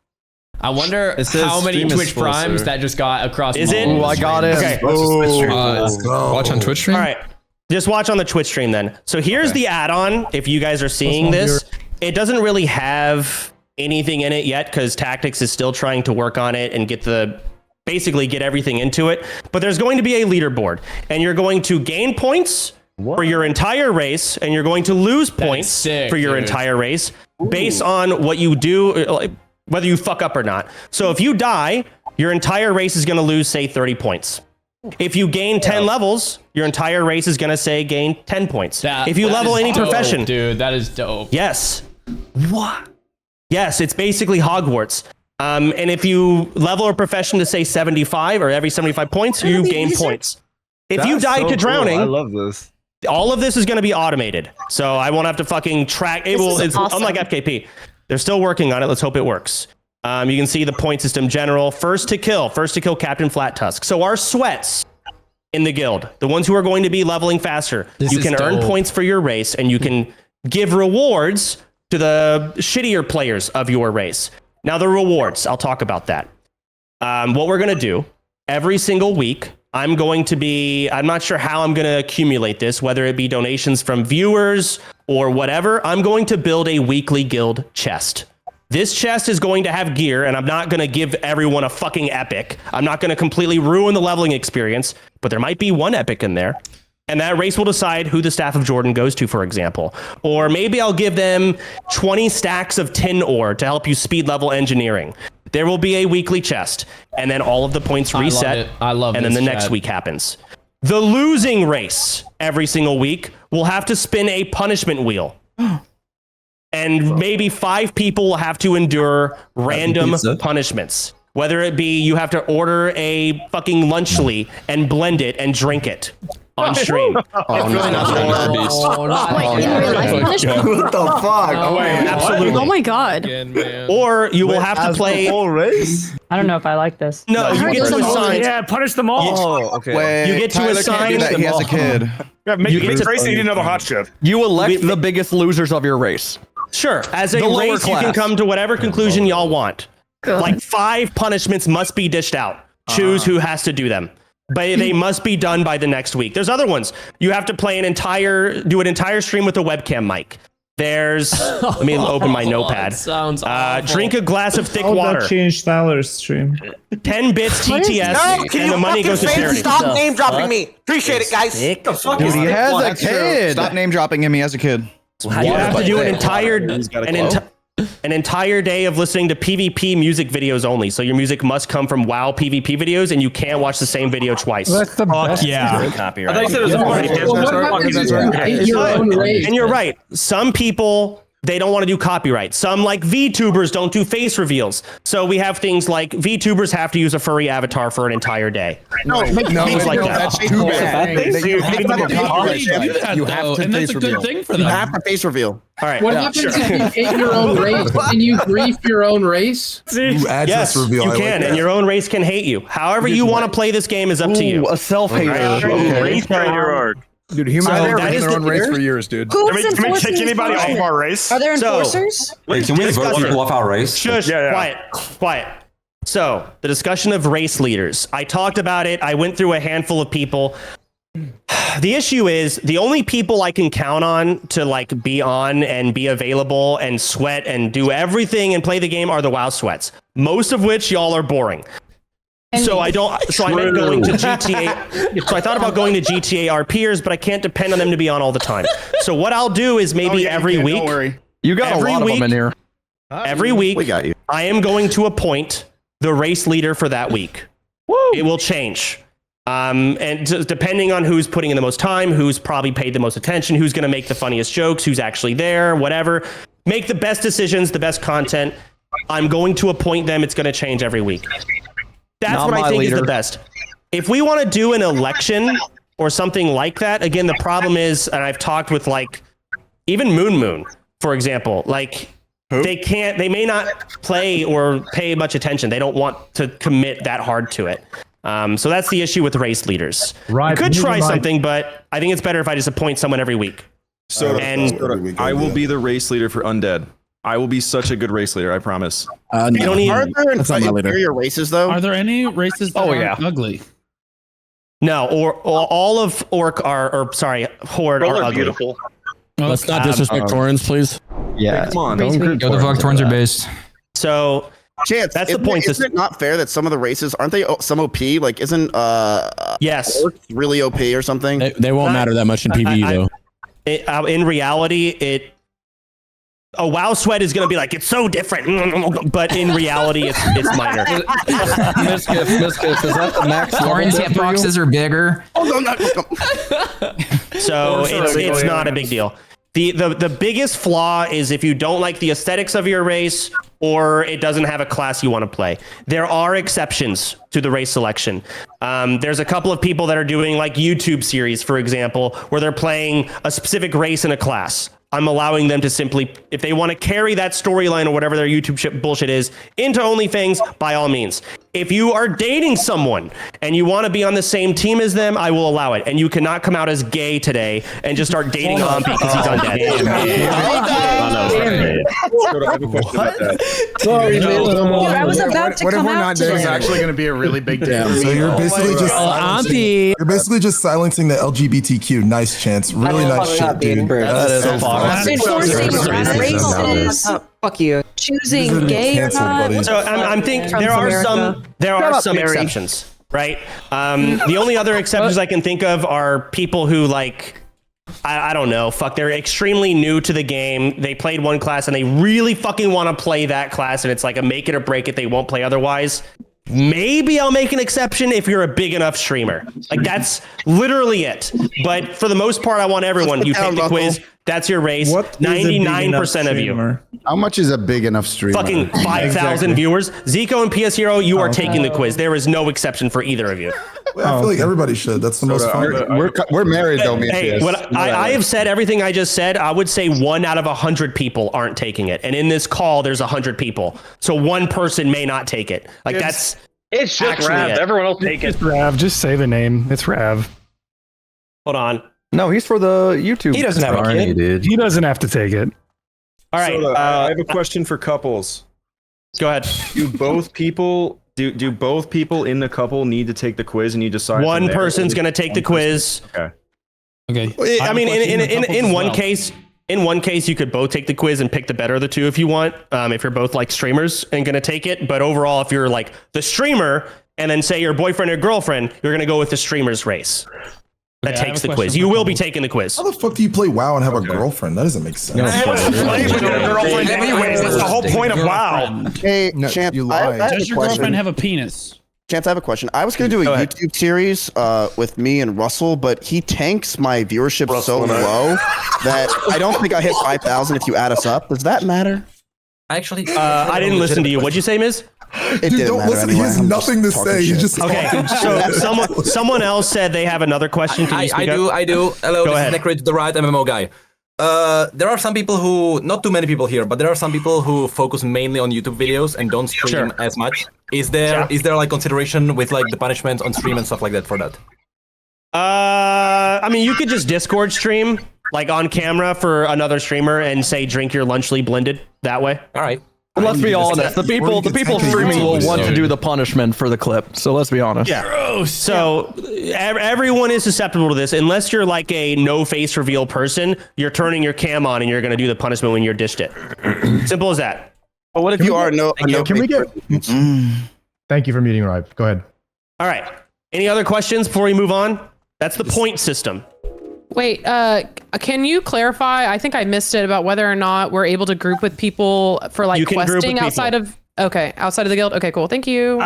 I wonder It says how many stream is Twitch full, Primes sir. that just got across. Is it? Ooh, I got it. Okay. Watch on Twitch stream. All right. Just watch on the Twitch stream then. So here's the add-on. If you guys are seeing this, it doesn't really have anything in it yet because Tactics is still trying to work on it and basically get everything into it. But there's going to be a leaderboard, and you're going to gain points for your entire race, and you're going to lose points sick, for your dude. entire race based on what you do, like, whether you fuck up or not. So if you die, your entire race is going to lose, say, 30 points. If you gain 10 levels, your entire race is going to say gain 10 points. If you level any profession. Dude, that is dope. Yes. What? Yes, it's basically Hogwarts. And if you level a profession to say 75 or every 75 points, you gain points. If you die to drowning, I love this. all of this is going to be automated. So I won't have to fucking track. It's awesome. unlike FKP. They're still working on it. Let's hope it works. You can see the point system general. First to kill Captain Flat Tusk. So our sweats in the guild, the ones who are going to be leveling faster, you can earn points for your race, and you can give rewards to the shittier players of your race. Now the rewards, I'll talk about that. What we're going to do every single week, I'm not sure how I'm going to accumulate this, whether it be donations from viewers or whatever. I'm going to build a weekly guild chest. This chest is going to have gear, and I'm not going to give everyone a fucking epic. I'm not going to completely ruin the leveling experience, but there might be one epic in there. And that race will decide who the Staff of Jordan goes to, for example. Or maybe I'll give them 20 stacks of tin ore to help you speed level engineering. There will be a weekly chest, and then all of the points reset. I love it. And then the next week happens. The losing race every single week will have to spin a punishment wheel. And maybe 5 people will have to endure random punishments. Whether it be you have to order a fucking lunchly and blend it and drink it on stream. Wait, in real life punishment? What the fuck? Absolutely. Oh my god. Or you will have to play. Whole race? I don't know if I like this. No, you get to assign. Yeah, punish them all. Oh, okay. You get to assign. He has a kid. Yeah, make race need another hot chip. You elect the biggest losers of your race. Sure. As a The lower race, you can class. come to whatever conclusion y'all want. Like 5 punishments must be dished out. Choose who has to do them. but they must be done by the next week. There's other ones. You have to play do an entire stream with a webcam mic. There's, let me open my notepad. Sounds awful. Drink a glass of thick How water. that changed Tyler's stream. 10 bits TTS, No, can and you the money goes to charity. Stop name dropping me. Appreciate it, guys. Dude, he has a kid. Stop name dropping him. He has a kid. You have to do an entire day of listening to PvP music videos only. So your music must come from WoW PvP videos, and you can't watch the same video twice. That's the best. Yeah. Copyright. I thought you said it was And you're right. Some people, they don't want to do copyright. Some, like VTubers, don't do face reveals. So we have things like VTubers have to use a furry avatar for an entire day. Things like that. That's too bad. You have to face reveal. You have to face reveal. All right. What happens if you hate your own race and you grief your own race? Yes, you can, and your own race can hate you. However you want to play this game is up to you. A self-hater. Race hierarchy. Dude, humans have been in their own race for years, dude. Can we kick anybody off our race? Are there enforcers? Wait, can we vote people off our race? Shush, quiet. So, the discussion of race leaders. I talked about it. I went through a handful of people. The issue is the only people I can count on to like be on and be available and sweat and do everything and play the game are the WoW sweats. Most of which y'all are boring. So I meant going to GTA. So I thought about going to GTA RPers, but I can't depend on them to be on all the time. So what I'll do is maybe every week. Don't worry. You got every a lot week, of them in here. Every week, We got you. I am going to appoint the race leader for that week. It will change. Depending on who's putting in the most time, who's probably paid the most attention, who's going to make the funniest jokes, who's actually there, whatever. Make the best decisions, the best content. I'm going to appoint them. It's going to change every week. That's what I think is the best. If we want to do an election or something like that, again, the problem is, and I've talked with like even Moon, for example, like they may not play or pay much attention. They don't want to commit that hard to it. So that's the issue with race leaders. Right. You could try something, but I think it's better if I just appoint someone every week. So I will be the race leader for Undead. I will be such a good race leader, I promise. Are there inferior races though? Are there any races that are ugly? No, or all of Horde are ugly. Beautiful. Let's not disrespect Torrens, please. Yeah. Come on. Go the fuck Torrens are based. So Chance, that's the point. Isn't it not fair that some of the races aren't they some OP? Like, isn't yes Orcs really OP or something? They won't matter that much in PvE though. In reality, a WoW sweat is going to be like, it's so different, but in reality, it's minor. Miskiff, is that the max? Torrens hitboxes are bigger. So it's not a big deal. The biggest flaw is if you don't like the aesthetics of your race or it doesn't have a class you want to play. There are exceptions to the race selection. There's a couple of people that are doing like YouTube series, for example, where they're playing a specific race in a class. I'm allowing them to simply, if they want to carry that storyline or whatever their YouTube bullshit is into OnlyFangs, by all means. If you are dating someone and you want to be on the same team as them, I will allow it. And you cannot come out as gay today and just start dating Humpy because he's undead. Sorry, I was about to come out today. It's actually going to be a really big deal. So you're basically just silencing the LGBTQ. Nice Chance. Really nice shit, dude. That is so far. Enforcing races. Fuck you. Choosing gay or not. So I'm thinking there are some exceptions, right? The only other exceptions I can think of are people who like, I don't know, they're extremely new to the game. They played one class and they really fucking want to play that class, and it's like a make it or break it. They won't play otherwise. Maybe I'll make an exception if you're a big enough streamer. Like that's literally it. But for the most part, I want everyone. You take the quiz. That's your race. 99% of you. How much is a big enough streamer? Fucking 5,000 viewers. Zico and PS Hero, you are taking the quiz. There is no exception for either of you. Well, I feel like everybody should. That's the most fun. We're married though, me. Hey, I have said everything I just said. I would say 1 out of 100 people aren't taking it, and in this call, there's 100 people, so one person may not take it. Like it's just Rav. Everyone else take it. It's Rav. Just say the name. It's Rav. Hold on. No, he's for the YouTube. He doesn't have a kid. He doesn't have to take it. All right. I have a question for couples. Go ahead. Do both people Do both people in the couple need to take the quiz and you decide? One person's going to take the quiz. Okay. I mean, in one case, you could both take the quiz and pick the better of the two if you want. If you're both like streamers and going to take it, but overall, if you're like the streamer and then say your boyfriend or girlfriend, you're going to go with the streamer's race. That takes the quiz. You will be taking the quiz. How the fuck do you play WoW and have a girlfriend? That doesn't make sense. Play with your girlfriend anyways. That's the whole point of WoW. Hey, Champ, you lie. Does your girlfriend have a penis? Chance, I have a question. I was going to do a YouTube series with me and Russell, but he tanks my viewership so low that I don't think I hit 5,000 if you add us up. Does that matter? Actually, I didn't listen to you. What'd you say, Miz? Dude, don't listen. He has nothing to say. He's just okay. So someone else said they have another question. Can you speak up? I do. Hello, Go this ahead. is Necrit, the right MMO guy. There are some people who, not too many people here, but there are some people who focus mainly on YouTube videos and don't stream as much. Is there like consideration with like the punishment on stream and stuff like that for that? I mean, you could just Discord stream like on camera for another streamer and say drink your lunchly blended that way. All right. And let's be honest, the people streaming will want to do the punishment for the clip. So let's be honest. Yeah. Gross. So everyone is susceptible to this. Unless you're like a no face reveal person, you're turning your cam on and you're going to do the punishment when you're dished it. Simple as that. But what if you are no? Can we get? Thank you for muting, Ripe. Go ahead. All right. Any other questions before we move on? That's the point system. Wait, can you clarify? I think I missed it about whether or not we're able to group with people for like questing outside of. Okay, outside of the guild. Okay, cool. Thank you.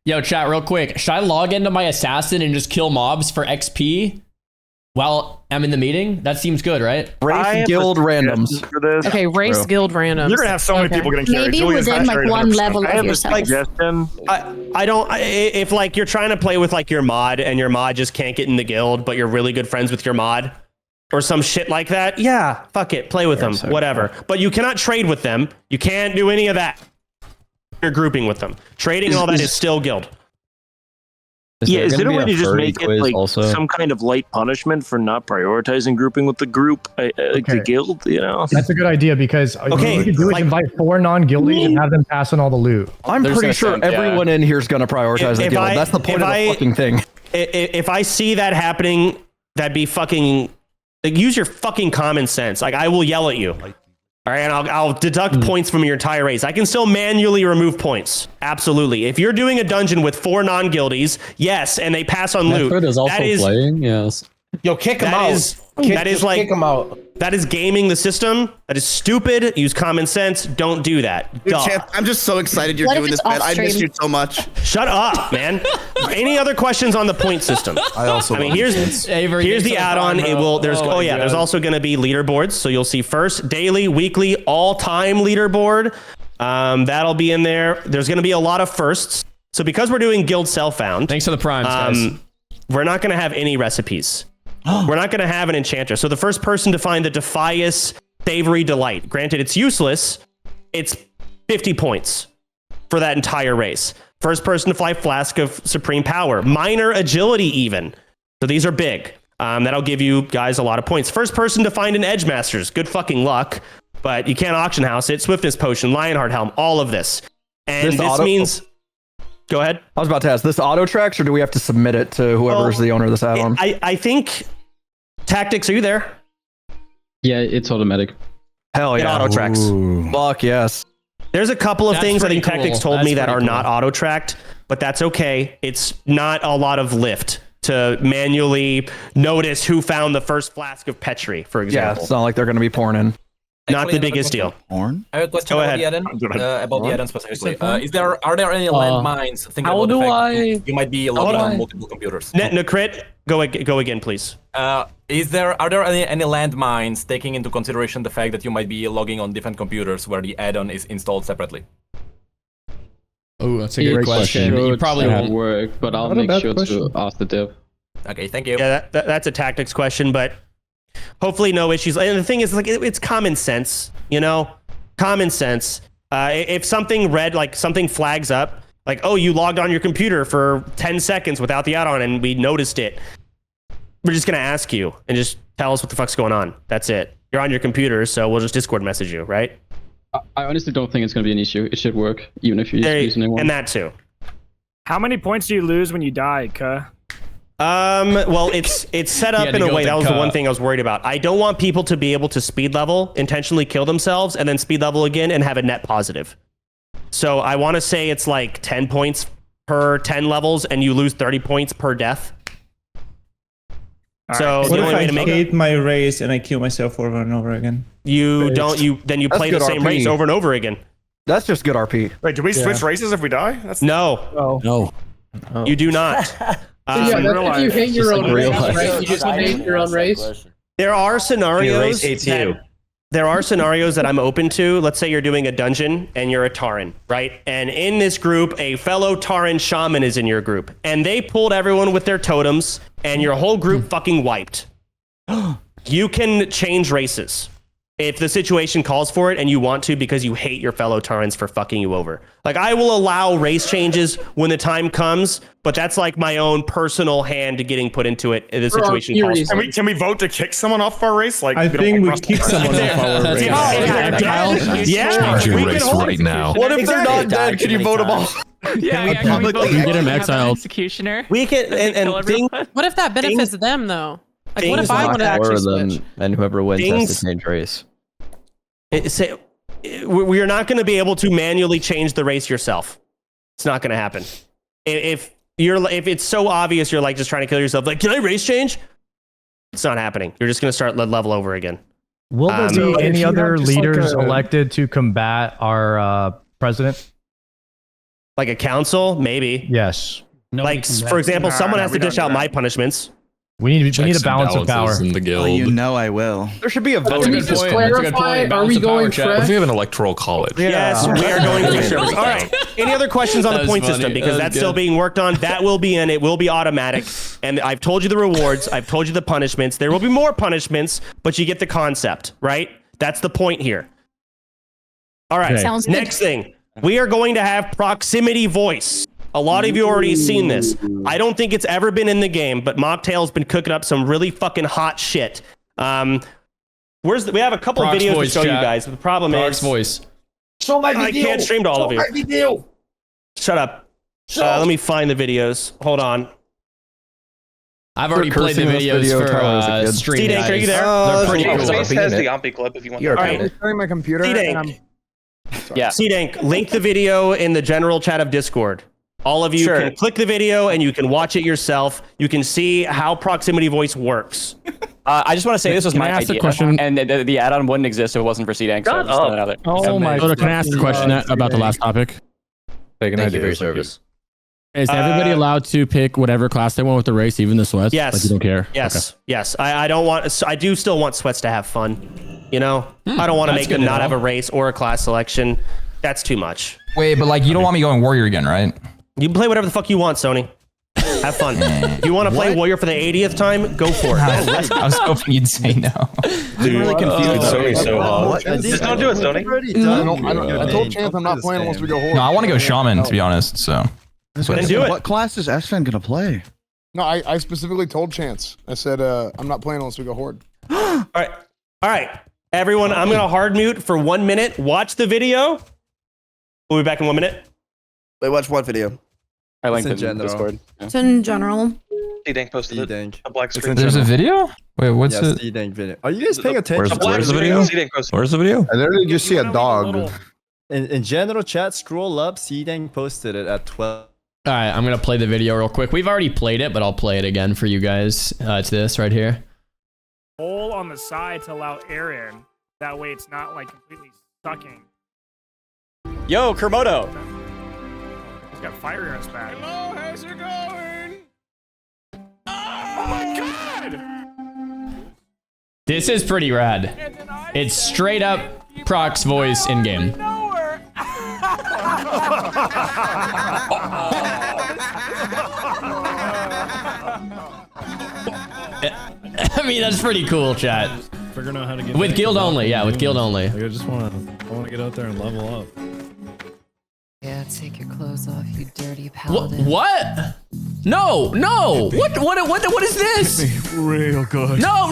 Yo, chat, real quick. Should I log into my assassin and just kill mobs for XP while I'm in the meeting? That seems good, right? Race guild randoms. For this. Okay, race guild randoms. You're gonna have so many people getting carried. Maybe within like one level of yourself. I don't. If like you're trying to play with like your mod and your mod just can't get in the guild, but you're really good friends with your mod or some shit like that. Yeah, fuck it, play with them, whatever. But you cannot trade with them. You can't do any of that. You're grouping with them. Trading and all that is still guild. Is there a way to just make it like some kind of light punishment for not prioritizing grouping with the group, like the guild? You know, that's a good idea because what you could do is invite 4 non-guildies and have them pass on all the loot. I'm pretty sure everyone in here is going to prioritize the guild. That's the point of the fucking thing. If I see that happening, that'd be fucking. Like, use your fucking common sense. Like, I will yell at you. All right, and I'll deduct points from your entire race. I can still manually remove points. Absolutely. If you're doing a dungeon with 4 non-guildies, yes, and they pass on loot, is also playing. Yes. Yo, kick them out. That is like kick them out. That is gaming the system. That is stupid. Use common sense. Don't do that. Dude, Champ, I'm just so excited you're doing this, man. I miss you so much. Shut up, man. Any other questions on the point system? I mean, here's the add-on. It will. There's there's also going to be leaderboards. So you'll see first, daily, weekly, all-time leaderboard. That'll be in there. There's going to be a lot of firsts. So because we're doing guild self-found, thanks for the primes, guys. We're not going to have any recipes. We're not going to have an enchanter. So the first person to find the Defias Savory Delight, granted it's useless, it's 50 points for that entire race. First person to fly Flask of Supreme Power, minor agility even. So these are big. That'll give you guys a lot of points. First person to find an Edge Masters, good fucking luck, but you can't auction house it. Swiftness Potion, Lionheart Helm, all of this. And this means... Go ahead. I was about to ask, this auto tracks or do we have to submit it to whoever is the owner of this add-on? I think Tactics, are you there? Yeah, it's automatic. Hell yeah. It auto tracks. Fuck yes. There's a couple of things I think Tactics told me that are not auto tracked, but that's okay. It's not a lot of lift to manually notice who found the first flask of Petri, for example. Yeah, it's not like they're going to be pouring in. Not the biggest deal. I have a question about the add-on specifically. Are there any landmines? Thinking about the fact you might be logging on multiple computers. Necrit, go again, please. Are there any landmines taking into consideration the fact that you might be logging on different computers where the add-on is installed separately? Oh, that's a good question. You probably won't work, but I'll make sure to ask the dev. Okay, thank you. Yeah, that's a Tactics question, but. Hopefully no issues. And the thing is, like, it's common sense, you know? Common sense. If something something flags up, like, oh, you logged on your computer for 10 seconds without the add-on and we noticed it, we're just going to ask you and just tell us what the fuck's going on. That's it. You're on your computer, so we'll just Discord message you, right? I honestly don't think it's going to be an issue. It should work, even if you're using it. And that too. How many points do you lose when you die, Kuh? Well, it's set up in a way. That was the one thing I was worried about. I don't want people to be able to speed level, intentionally kill themselves, and then speed level again and have a net positive. So I want to say it's like 10 points per 10 levels, and you lose 30 points per death. So what if I hate my race and I kill myself over and over again? Then you play the same race over and over again. That's just good RP. Wait, do we switch races if we die? No. You do not. If you hate your own race, right? You just hate your own race. There are scenarios that I'm open to. Let's say you're doing a dungeon and you're a Tauren, right? And in this group, a fellow Tauren shaman is in your group. And they pulled everyone with their totems and your whole group fucking wiped. You can change races if the situation calls for it and you want to because you hate your fellow Taurens for fucking you over. Like, I will allow race changes when the time comes, but that's like my own personal hand getting put into it if the situation calls for it. Can we vote to kick someone off our race? Like, I think we kick someone off our race. Yeah, change your race right now. What if they're not dead? Can you vote them off? Yeah, can we get him exiled? Executioner. We can What if that benefits them though? Like, what if I want to actually switch? And whoever wins has to change race. We're not going to be able to manually change the race yourself. It's not going to happen. If it's so obvious, you're like just trying to kill yourself. Like, can I race change? It's not happening. You're just going to start level over again. Will there be any other leaders elected to combat our president? Like a council, maybe. Yes. Like, for example, someone has to dish out my punishments. We need a balance of power. In the guild. You know I will. There should be a vote. Can we just clarify? Are we going fresh? If we have an electoral college. Yes, we are going to servers. All right. Any other questions on the point system? Because that's still being worked on. That will be in. It will be automatic. And I've told you the rewards. I've told you the punishments. There will be more punishments, but you get the concept, right? That's the point here. All right. Sounds Next thing. We are going to have proximity voice. A lot of you already seen this. I don't think it's ever been in the game, but Mocktail's been cooking up some really fucking hot shit. We have a couple of videos to show you guys, but the problem is voice. I can't stream to all of you. Shut up. Let me find the videos. Hold on. I've already played the videos for stream. C-Dank, are you there? They're pretty cool. Space has the Ompi clip if you want. All right, I'm sharing my computer. C-Dank, link the video in the general chat of Discord. All of you can click the video and you can watch it yourself. You can see how proximity voice works. I just want to say this was my idea, and the add-on wouldn't exist if it wasn't for C-Dank. So oh my God. Can I ask a question about the last topic? Thank you for your service. Is everybody allowed to pick whatever class they want with the race, even the sweats? Yes. Like you don't care? Yes. Okay. Yes. I don't want. I do still want sweats to have fun. You know, I don't want to make them not have a race or a class selection. That's too much. Wait, but like you don't want me going warrior again, right? You can play whatever the fuck you want, Sony. Have fun. You want to play warrior for the 80th time? Go for it. I was hoping you'd say no. I'm really confused. Sony's so hot. Just don't do it, Sony. I told Chance I'm not playing once we go Horde. No, I want to go shaman, to be honest. So then do it. What class is Sven gonna play? No, I specifically told Chance. I said I'm not playing unless we go Horde. All right, everyone. I'm gonna hard mute for 1 minute. Watch the video. We'll be back in 1 minute. Wait, watch what video? I linked it in Discord. It's in general. C-Dank posted it. A black screen. There's a video? Wait, what's it? C-Dank video. Are you guys paying attention? Where's the video? Where's the video? I literally just see a dog. In general chat, scroll up. C-Dank posted it at 12. All right, I'm gonna play the video real quick. We've already played it, but I'll play it again for you guys. It's this right here. Hole on the side to allow air in. That way, it's not like completely sucking. Yo, Kermodo. He's got fire in his back. Hello, how's it going? Oh my God! This is pretty rad. It's straight up Proc's voice in game. I mean, that's pretty cool, chat. Figuring out how to get with guild only, yeah, with guild only. I just want to get out there and level up. Yeah, take your clothes off, you dirty paladin. What? No! What is this? Real good. No!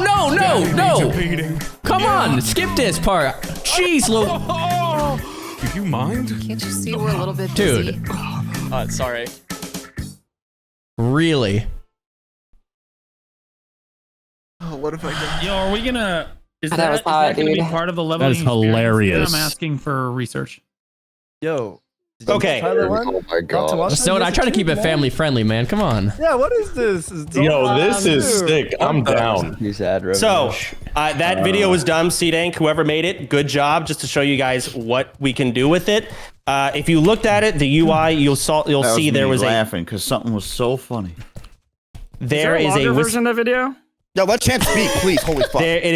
Come on, skip this part. Jeez, Do you mind? Can't you see we're a little bit busy? Dude. Sorry. Really? Oh, what if I get? Yo, are we gonna? Is That was hot, gonna be dude. part of the leveling? That is experience? hilarious. I'm asking for research. Yo. Okay. Oh my god. So I try to keep it family friendly, man. Come on. Yeah, what is this? Yo, this is sick. I'm down. So that video was dumb. C-Dank, whoever made it, good job. Just to show you guys what we can do with it. If you looked at it, the UI, you'll see there was laughing because something was so funny. There is a version of the video. No, let Champ speak, please. Holy fuck. It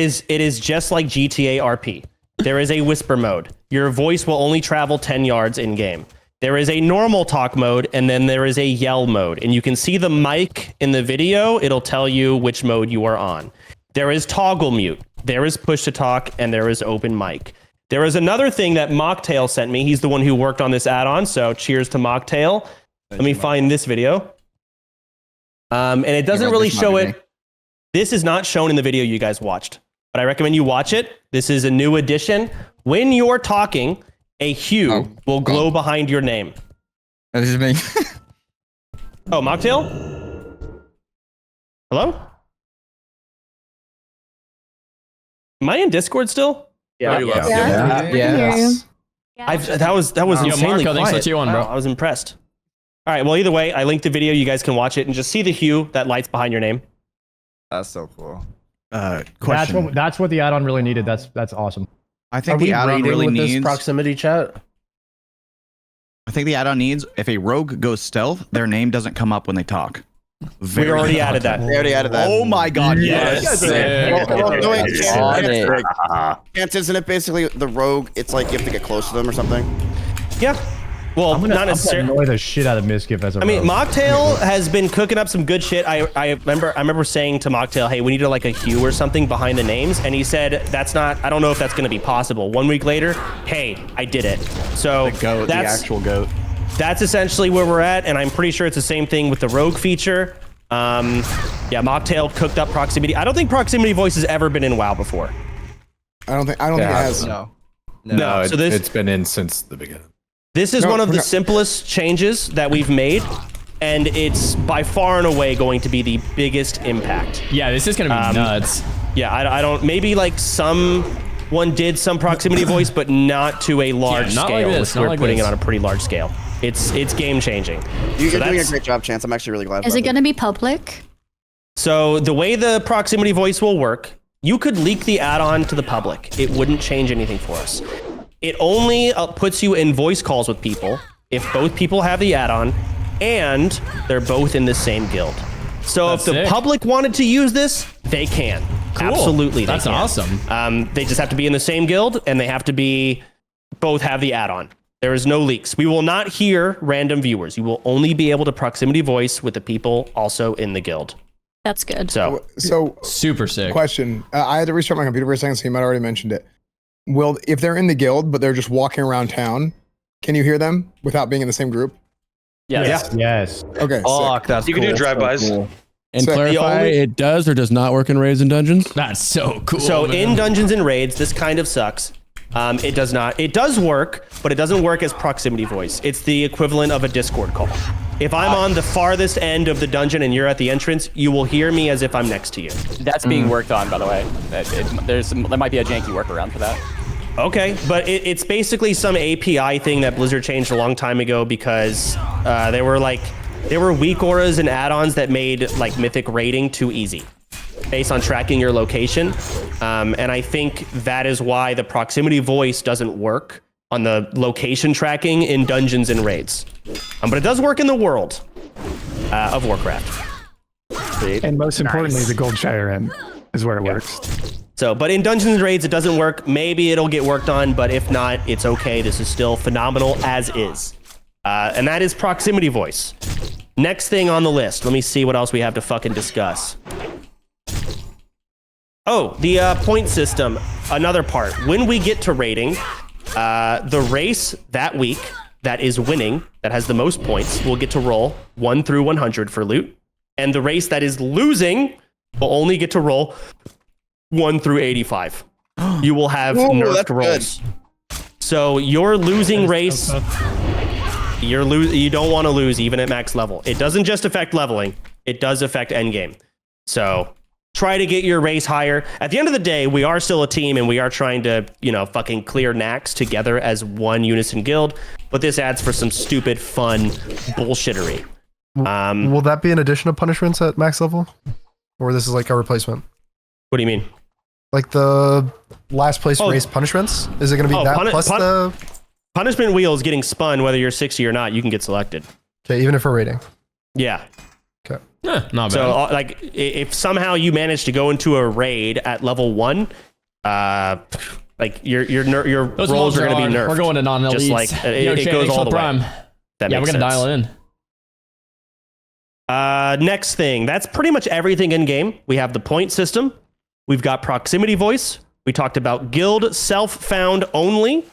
is just like GTA RP. There is a whisper mode. Your voice will only travel 10 yards in game. There is a normal talk mode, and then there is a yell mode. And you can see the mic in the video. It'll tell you which mode you are on. There is toggle mute. There is push to talk, and there is open mic. There is another thing that Mocktail sent me. He's the one who worked on this add-on, so cheers to Mocktail. Let me find this video. And it doesn't really show it. This is not shown in the video you guys watched, but I recommend you watch it. This is a new addition. When you're talking, a hue will glow behind your name. This is me. Oh, Mocktail? Hello? Am I in Discord still? Yeah. Yes. That was Yo, insanely Marco, thanks quiet. for the 2-1, bro. Wow, I was impressed. All right, well, either way, I linked the video. You guys can watch it and just see the hue that lights behind your name. That's so cool. That's what the add-on really needed. That's awesome. I think the add-on really needs proximity chat. I think the add-on needs if a rogue goes stealth, their name doesn't come up when they talk. We already added that. We already added that. Oh my god, yes. Chance, isn't it basically the rogue? It's like you have to get close to them or something. Yeah. Well, not necessarily. Annoy the shit out of Miskiff as a I mean, rogue. Mocktail has been cooking up some good shit. I remember saying to Mocktail, "Hey, we need like a hue or something behind the names," and he said, "That's not. I don't know if that's going to be possible." 1 week later, hey, I did it. So the actual goat. That's essentially where we're at, and I'm pretty sure it's the same thing with the rogue feature. Yeah, Mocktail cooked up proximity. I don't think proximity voice has ever been in WoW before. I don't think it has. No, so it's been in since the beginning. This is one of the simplest changes that we've made, and it's by far and away going to be the biggest impact. Yeah, this is going to be nuts. Yeah, I don't. Maybe like someone did some proximity voice, but not to a large scale. Like this, we're putting it on a pretty large scale. It's game changing. You're doing a great job, Chance. I'm actually really glad. Is it going to be public? So the way the proximity voice will work, you could leak the add-on to the public. It wouldn't change anything for us. It only puts you in voice calls with people if both people have the add-on and they're both in the same guild. So if the public wanted to use this, they can. Cool. Absolutely, that's awesome. They just have to be in the same guild, and they have to be both have the add-on. There is no leaks. We will not hear random viewers. You will only be able to proximity voice with the people also in the guild. That's good. So super sick. Question. I had to restart my computer for a second, so you might have already mentioned it. Will, if they're in the guild, but they're just walking around town, can you hear them without being in the same group? Yes. Yes. Okay. Fuck, that's You can do drive-bys. And So clarify, it does or does not work in raids and dungeons? That's so cool. So man. in dungeons and raids, this kind of sucks. It does not. It does work, but it doesn't work as proximity voice. It's the equivalent of a Discord call. If I'm on the farthest end of the dungeon and you're at the entrance, you will hear me as if I'm next to you. That's being worked on, by the way. There might be a janky workaround for that. Okay, but it's basically some API thing that Blizzard changed a long time ago because there were weak auras and add-ons that made like mythic raiding too easy based on tracking your location. And I think that is why the proximity voice doesn't work on the location tracking in dungeons and raids. But it does work in the world of Warcraft. And most importantly, the Gold Shire Inn is where it works. So, but in dungeons and raids, it doesn't work. Maybe it'll get worked on, but if not, it's okay. This is still phenomenal as is. And that is proximity voice. Next thing on the list. Let me see what else we have to fucking discuss. Oh, the point system. Another part. When we get to raiding, the race that week that is winning, that has the most points, will get to roll 1 through 100 for loot. And the race that is losing will only get to roll 1 through 85. You will have nerfed rolls. So your losing race, You don't want to lose even at max level. It doesn't just affect leveling. It does affect endgame. So try to get your race higher. At the end of the day, we are still a team and we are trying to, fucking clear Nax together as one unison guild. But this adds for some stupid, fun bullshittery. Will that be an addition of punishments at max level? Or this is like a replacement? What do you mean? Like the last place race punishments? Is it going to be that plus the... Punishment wheel is getting spun whether you're 60 or not. You can get selected. Okay, even if we're rating. Yeah. Okay. Not bad. So, like, if somehow you manage to go into a raid at level 1, like your Those rolls are going to be nerfed. We're going to non-elites. Just like it goes all the Prime. way. That Yeah, we're makes going to dial sense. it in. Next thing, that's pretty much everything in game. We have the point system. We've got proximity voice. We talked about guild self-found only.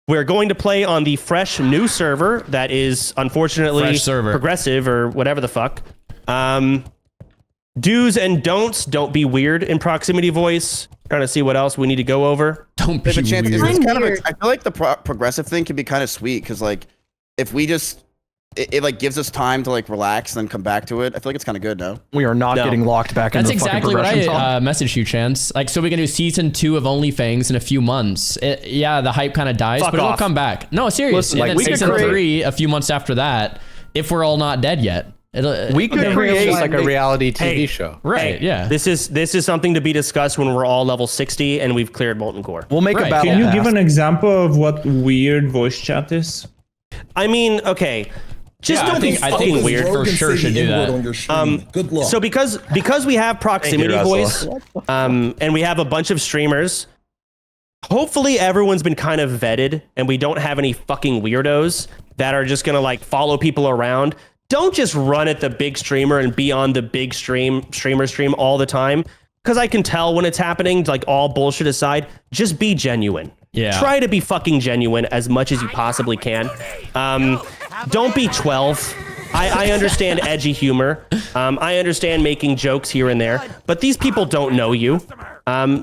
We're going to play on the fresh new server that is unfortunately progressive or whatever the fuck. Do's and don'ts. Don't be weird in proximity voice. Trying to see what else we need to go over. Don't be weird. I feel like the progressive thing can be kind of sweet because like if we just it like gives us time to like relax and then come back to it. I feel like it's kind of good, no? We are not getting locked back into the fucking exactly what progression I messaged you, Chance. Like, so we can do season 2 of OnlyFangs in a few months. Yeah, the hype kind of dies, but it'll come back. No, serious. Listen, and then we could season create- 3 a few months after that, if we're all not dead yet. We could create like a reality TV show. Right, yeah. This is something to be discussed when we're all level 60 and we've cleared Molten Core. We'll make a battle. Can you give an example of what weird voice chat is? I mean, okay. Just don't be I fucking think weird. for sure should do that. Good luck. So because we have proximity voice, and we have a bunch of streamers, hopefully everyone's been kind of vetted and we don't have any fucking weirdos that are just gonna like follow people around. Don't just run at the big streamer and be on the big streamer stream all the time. Because I can tell when it's happening, like all bullshit aside, just be genuine. Yeah. Try to be fucking genuine as much as you possibly can. Don't be 12. I understand edgy humor. I understand making jokes here and there, but these people don't know you.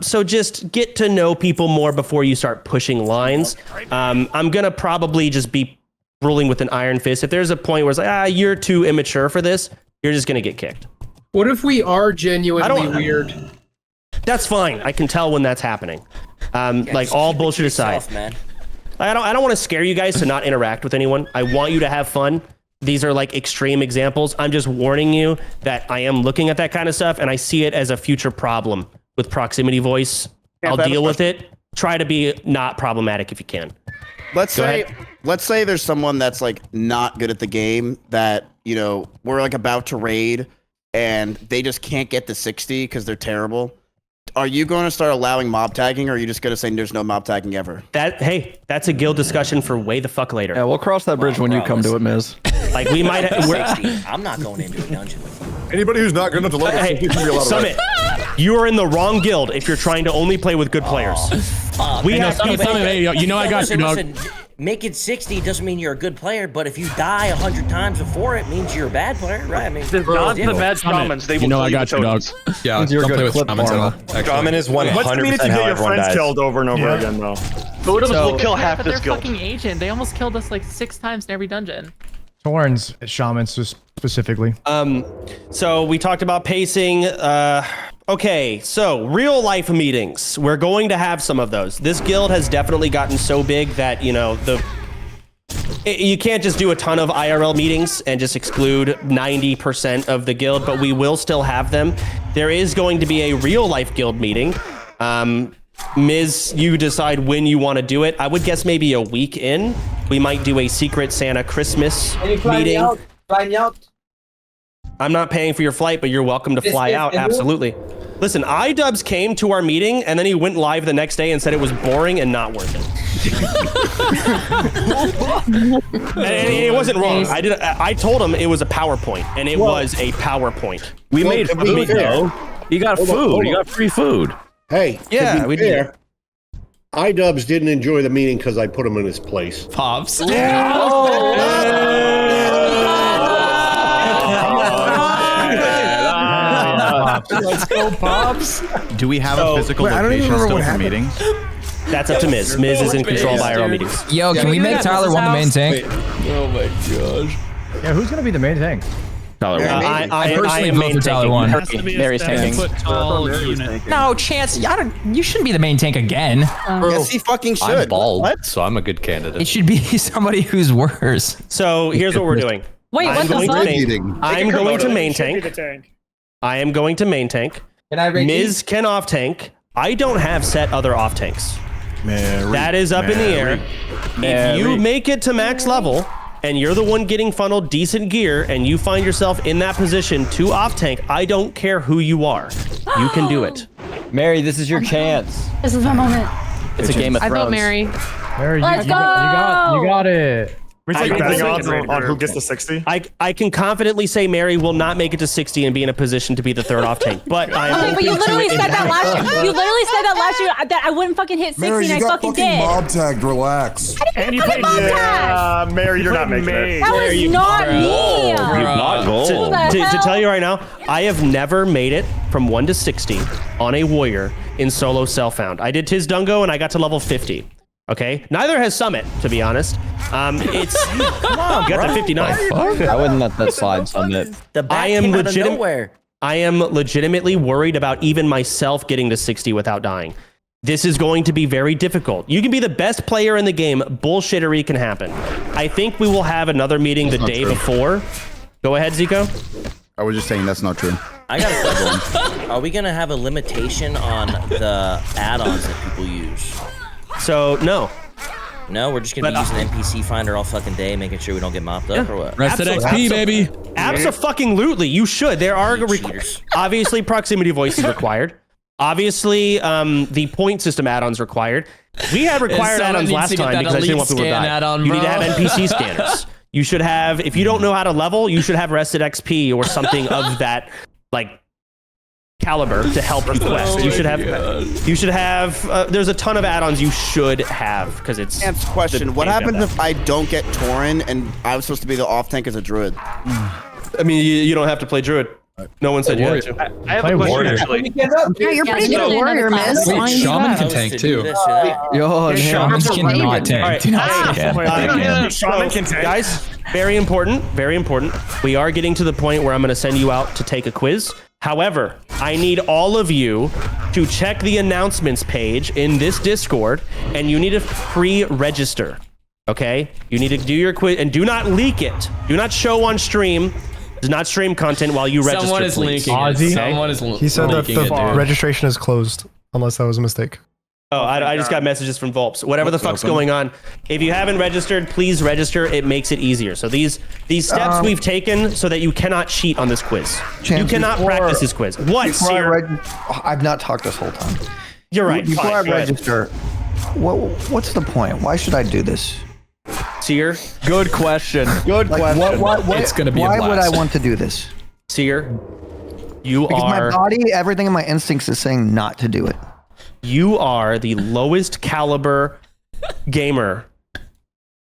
So just get to know people more before you start pushing lines. I'm gonna probably just be ruling with an iron fist. If there's a point where it's like, you're too immature for this, you're just gonna get kicked. What if we are genuinely weird? That's fine. I can tell when that's happening. Like all bullshit aside, man. I don't want to scare you guys to not interact with anyone. I want you to have fun. These are like extreme examples. I'm just warning you that I am looking at that kind of stuff and I see it as a future problem with proximity voice. I'll deal with it. Try to be not problematic if you can. Let's say there's someone that's like not good at the game that, we're like about to raid and they just can't get to 60 because they're terrible. Are you going to start allowing mob tagging or are you just going to say there's no mob tagging ever? That's a guild discussion for way the fuck later. Yeah, we'll cross that bridge when you come to it, Miz. Like we might I'm not going into a dungeon with you. Anybody who's not good enough to level 60 can be allowed to Summit, you are in the wrong guild if you're trying to only play with good players. I got you, dog. Make it 60 doesn't mean you're a good player, but if you die 100 times before it means you're a bad player, right? I mean, the bad shamans, they will I got you, dog. Yeah, You're don't good play with shamans at all. Shaman is 100% What's the mean if you get your friends killed over and over again, though? Totems will kill half but this they're guild. fucking ancient. They almost killed us like 6 times in every dungeon. Thorns, shamans specifically. So we talked about pacing. Okay, so real life meetings. We're going to have some of those. This guild has definitely gotten so big that, you can't just do a ton of IRL meetings and just exclude 90% of the guild, but we will still have them. There is going to be a real life guild meeting. Miz, you decide when you want to do it. I would guess maybe a week in. We might do a Secret Santa Christmas meeting. Fly me out. I'm not paying for your flight, but you're welcome to fly out. Absolutely. Listen, iDubbbz came to our meeting and then he went live the next day and said it was boring and not worth it. and it wasn't wrong. I told him it was a PowerPoint, and it was a PowerPoint. We made food though. You got food. You got free food. Hey, yeah, we did. iDubbbz didn't enjoy the meeting because I put him in his place. Pops. Let's go, Pops. Do we have a physical location still for meetings? That's up to Miz. Miz is in control by our meetings. Yo, can we make Tyler one the main tank? Oh my gosh. Yeah, who's gonna be the main tank? Tyler, I personally vote for Tyler one. Mary's tanking. No, Chance, you shouldn't be the main tank again. Yes, he fucking should. I'm bald, so I'm a good candidate. It should be somebody who's worse. So here's what we're doing. Wait, what the fuck? I'm going to main tank. I am going to main tank. Miz can off tank. I don't have set other off tanks. That is up in the air. If you make it to max level and you're the one getting funneled decent gear and you find yourself in that position to off tank, I don't care who you are. You can do it. Mary, this is your chance. This is my moment. It's a Game of Thrones. I vote Mary. Mary, Let's you got it. We take betting odds on who gets to 60. I can confidently say Mary will not make it to 60 and be in a position to be the third off tank. But I'm But you literally said that last year. You literally said that last year that I wouldn't fucking hit 60, and I fucking did. Mob tagged. Relax. And you played Mary, you're not making it. That was not me. Not gold. To tell you right now, I have never made it from 1 to 60 on a warrior in solo self-found. I did Tiz Dungo and I got to level 50. Okay, neither has Summit, to be honest. It's come on, you got to 59. I wouldn't let that slide, Summit. The bat came out of nowhere. I am legitimately worried about even myself getting to 60 without dying. This is going to be very difficult. You can be the best player in the game. Bullshittery can happen. I think we will have another meeting the day before. Go ahead, Zico. I was just saying that's not true. I got a question. Are we gonna have a limitation on the add-ons that people use? So no. No, we're just gonna be using NPC Finder all fucking day, making sure we don't get mopped up, or what? Rested XP, baby. Abso-fucking-lutely, you should. There are obviously proximity voices required. Obviously, the point system add-ons required. We had required add-ons last time because I didn't want people to die. You need to have NPC scanners. You should have, if you don't know how to level, you should have rested XP or something of that, like, caliber to help you quest. You should have there's a ton of add-ons you should have because it's question. What happens if I don't get Tauren and I was supposed to be the off tank as a druid? I mean, you don't have to play druid. No one said you had to. I have a question actually. Yeah, you're pretty good at warrior, Miz. Wait, Shaman can tank too. Shamans cannot tank. Shaman can tank. Guys, very important. We are getting to the point where I'm going to send you out to take a quiz. However, I need all of you to check the announcements page in this Discord, and you need to pre-register, okay? You need to do your quiz, and do not leak it. Do not show on stream. Do not stream content while you register, Someone is please. leaking it. Someone is He said that the registration is closed, unless that was a mistake. Oh, I just got messages from Volps. Whatever the fuck's going on. If you haven't registered, please register. It makes it easier. So these steps we've taken so that you cannot cheat on this quiz. You cannot practice this quiz. What, Seer? I've not talked this whole time. You're right. Before I register, what's the point? Why should I do this? Seer? Good question. Good question. It's going to be a Why blast. would I want to do this? Seer, you Because are... my body, everything in my instincts is saying not to do it. You are the lowest caliber gamer.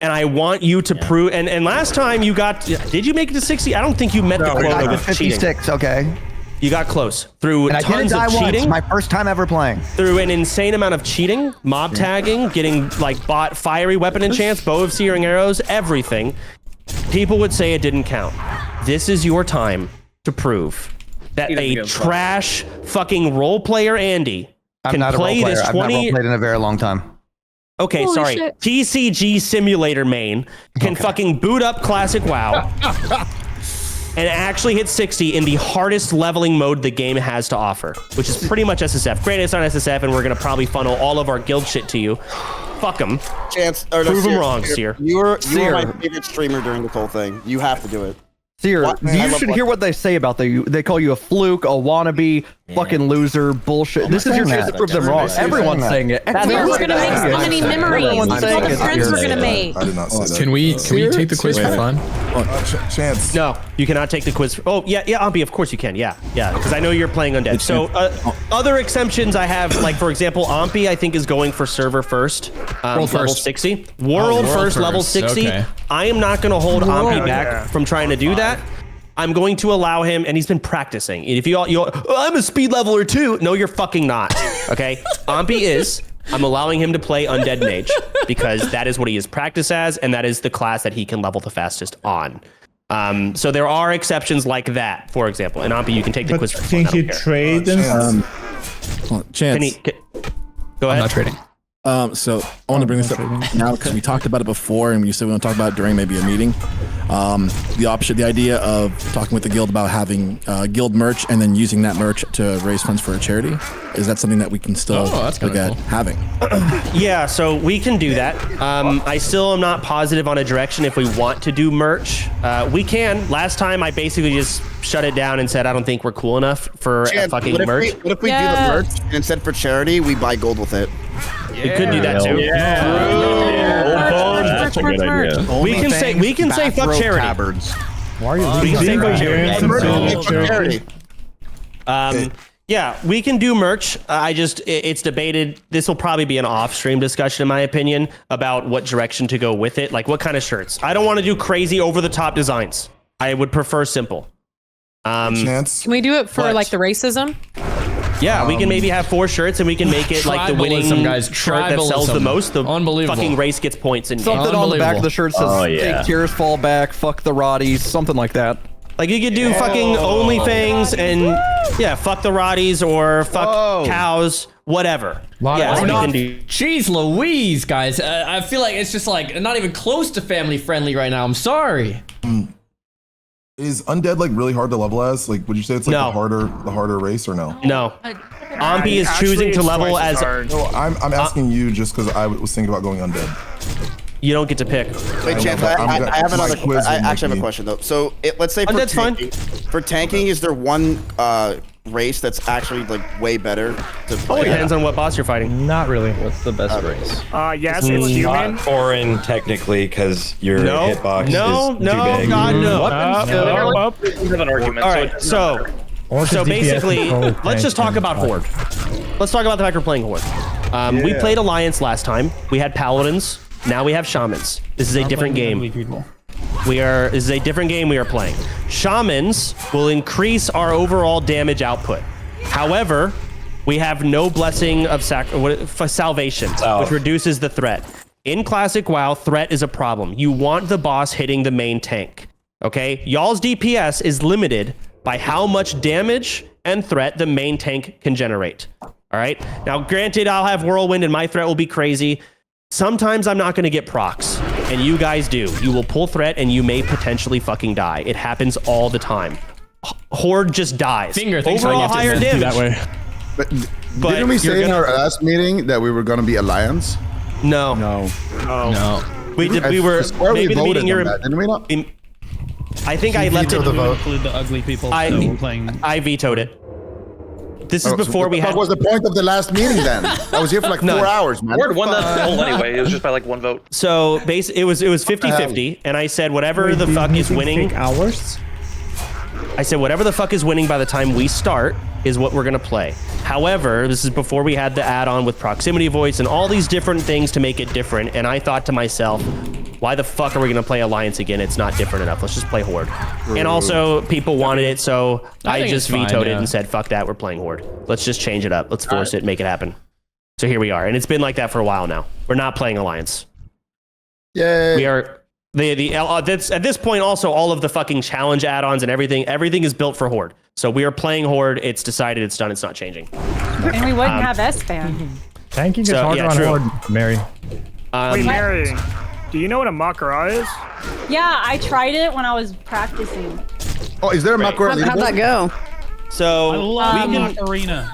And I want you to prove... And last time you got... Did you make it to 60? I don't think you met the quota I got with 56, cheating. okay. You got close. Through And I didn't tons die of once. cheating. My first time ever playing. Through an insane amount of cheating, mob tagging, getting like bought fiery weapon enchants, bow of searing arrows, everything. People would say it didn't count. This is your time to prove that a trash fucking role player Andy I'm can not play a role player. this I've not 20. played in a very long time. Okay, Holy sorry. shit. TCG simulator main can fucking boot up classic WoW and actually hit 60 in the hardest leveling mode the game has to offer, which is pretty much SSF. Granted, it's not SSF, and we're gonna probably funnel all of our guild shit to you. Fuck them. Prove them wrong, Seer. You were my favorite streamer during this whole thing. You have to do it. Seer, you should hear what they say about you. They call you a fluke, a wannabe, fucking loser, bullshit. This is your chance to prove them wrong. Everyone's saying it. We're gonna make so many memories. All the friends we're gonna make. I did not say that. Can we take the quiz for fun? Chance. No, you cannot take the quiz. Oh, yeah, Ampi, of course you can. Yeah, because I know you're playing undead. So other exemptions I have, like, for example, Ampi, I think, is going for server first, level 60. World first, level 60. Okay. I am not going to hold Ampi back from trying to do that. I'm going to allow him, and he's been practicing. If I'm a speed leveler too. No, you're fucking not. Okay, Ampi is. I'm allowing him to play Undead Mage because that is what he is practiced as, and that is the class that he can level the fastest on. So there are exceptions like that, for example. And Ampi, you can take the quiz. Can he trade? Chance. Go ahead. I'm not trading. So I want to bring this up now because we talked about it before, and you said we want to talk about it during maybe a meeting. The idea of talking with the guild about having guild merch and then using that merch to raise funds for a charity. Is that something that we can still look at having? Yeah, so we can do that. I still am not positive on a direction if we want to do merch. We can. Last time I basically just shut it down and said I don't think we're cool enough for fucking merch. What if we do the merch and instead for charity we buy gold with it? You could do that too. That's a good idea. We can say fuck charity. Why are you leaving? Charity. Yeah, we can do merch. It's debated. This will probably be an off-stream discussion, in my opinion, about what direction to go with it. Like, what kind of shirts? I don't want to do crazy, over-the-top designs. I would prefer simple. Can we do it for like the racism? Yeah, we can maybe have 4 shirts, and we can make it like the winning shirt that sells the most. The fucking race gets points. And something on the back of the shirt says, "Take tears, fall back, fuck the Roddies," something like that. Like you could do fucking OnlyFangs and fuck the Roddies or fuck cows, whatever. Jeez Louise, guys. I feel like it's just like not even close to family friendly right now. I'm sorry. Is undead like really hard to level as? Like, would you say it's like the harder race or no? No. Ampi is choosing to level as. No, I'm asking you just because I was thinking about going undead. You don't get to pick. Wait, Chance, I have another quiz. I actually have a question though. So let's say for tanking, is there one race that's actually like way better to play? It depends on what boss you're fighting. Not really. What's the best race? Yes, it's human. Not foreign technically because your hitbox is too big. God, no. We have an argument. All right, so basically, let's just talk about Horde. Let's talk about the fact we're playing Horde. We played Alliance last time. We had Paladins. Now we have Shamans. This is a different game. This is a different game we are playing. Shamans will increase our overall damage output. However, we have no blessing of salvation, which reduces the threat. In Classic WoW, threat is a problem. You want the boss hitting the main tank. Okay? Y'all's DPS is limited by how much damage and threat the main tank can generate. All right? Now, granted, I'll have Whirlwind and my threat will be crazy. Sometimes I'm not going to get procs, and you guys do. You will pull threat, and you may potentially fucking die. It happens all the time. Horde just dies. Overall higher damage. That way. But didn't we say in our last meeting that we were going to be Alliance? No. We were maybe the meeting you're in. Didn't we not? I think I left it to include the ugly people. I vetoed it. This is before we had. What was the point of the last meeting then? I was here for like 4 hours, man. Horde won that poll anyway. It was just by like 1 vote. So it was 50-50, and I said whatever the fuck is winning. Hours. I said whatever the fuck is winning by the time we start is what we're gonna play. However, this is before we had the add-on with proximity voice and all these different things to make it different. And I thought to myself, why the fuck are we gonna play Alliance again? It's not different enough. Let's just play Horde. And also, people wanted it, so I just vetoed it and said, fuck that, we're playing Horde. Let's just change it up. Let's force it, make it happen. So here we are, and it's been like that for a while now. We're not playing Alliance. Yay. We are at this point. Also, all of the fucking challenge add-ons and everything is built for Horde. So we are playing Horde. It's decided. It's done. It's not changing. And we wouldn't have S-Fan. Tanking gets harder on Horde, Mary. Wait, Mary. Do you know what a Makara is? Yeah, I tried it when I was practicing. Oh, is there a Makara? How'd that go? So I love Macarena.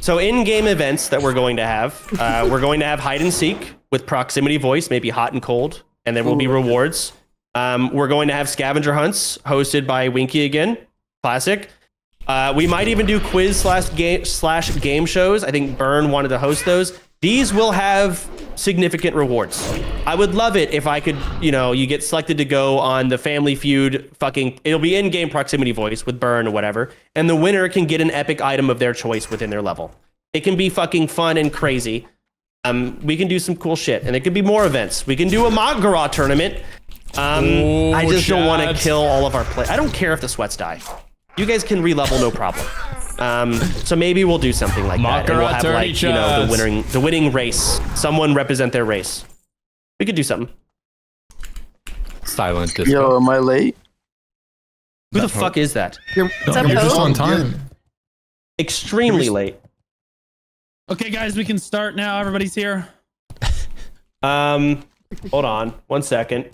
So in-game events that we're going to have hide and seek with proximity voice, maybe hot and cold, and there will be rewards. We're going to have scavenger hunts hosted by Winky again, classic. We might even do quiz / game shows. I think Burn wanted to host those. These will have significant rewards. I would love it if I could, you get selected to go on the Family Feud it'll be in-game proximity voice with Burn or whatever, and the winner can get an epic item of their choice within their level. It can be fucking fun and crazy. We can do some cool shit, and it could be more events. We can do a Magara tournament. I just don't want to kill all of our play. I don't care if the sweats die. You guys can re-level, no problem. So maybe we'll do something like that, and we'll have like the winning race. Someone represent their race. We could do something. Silent disco. Yo, am I late? Who the fuck is that? You're just on time. Extremely late. Okay, guys, we can start now. Everybody's here. Hold on 1 second.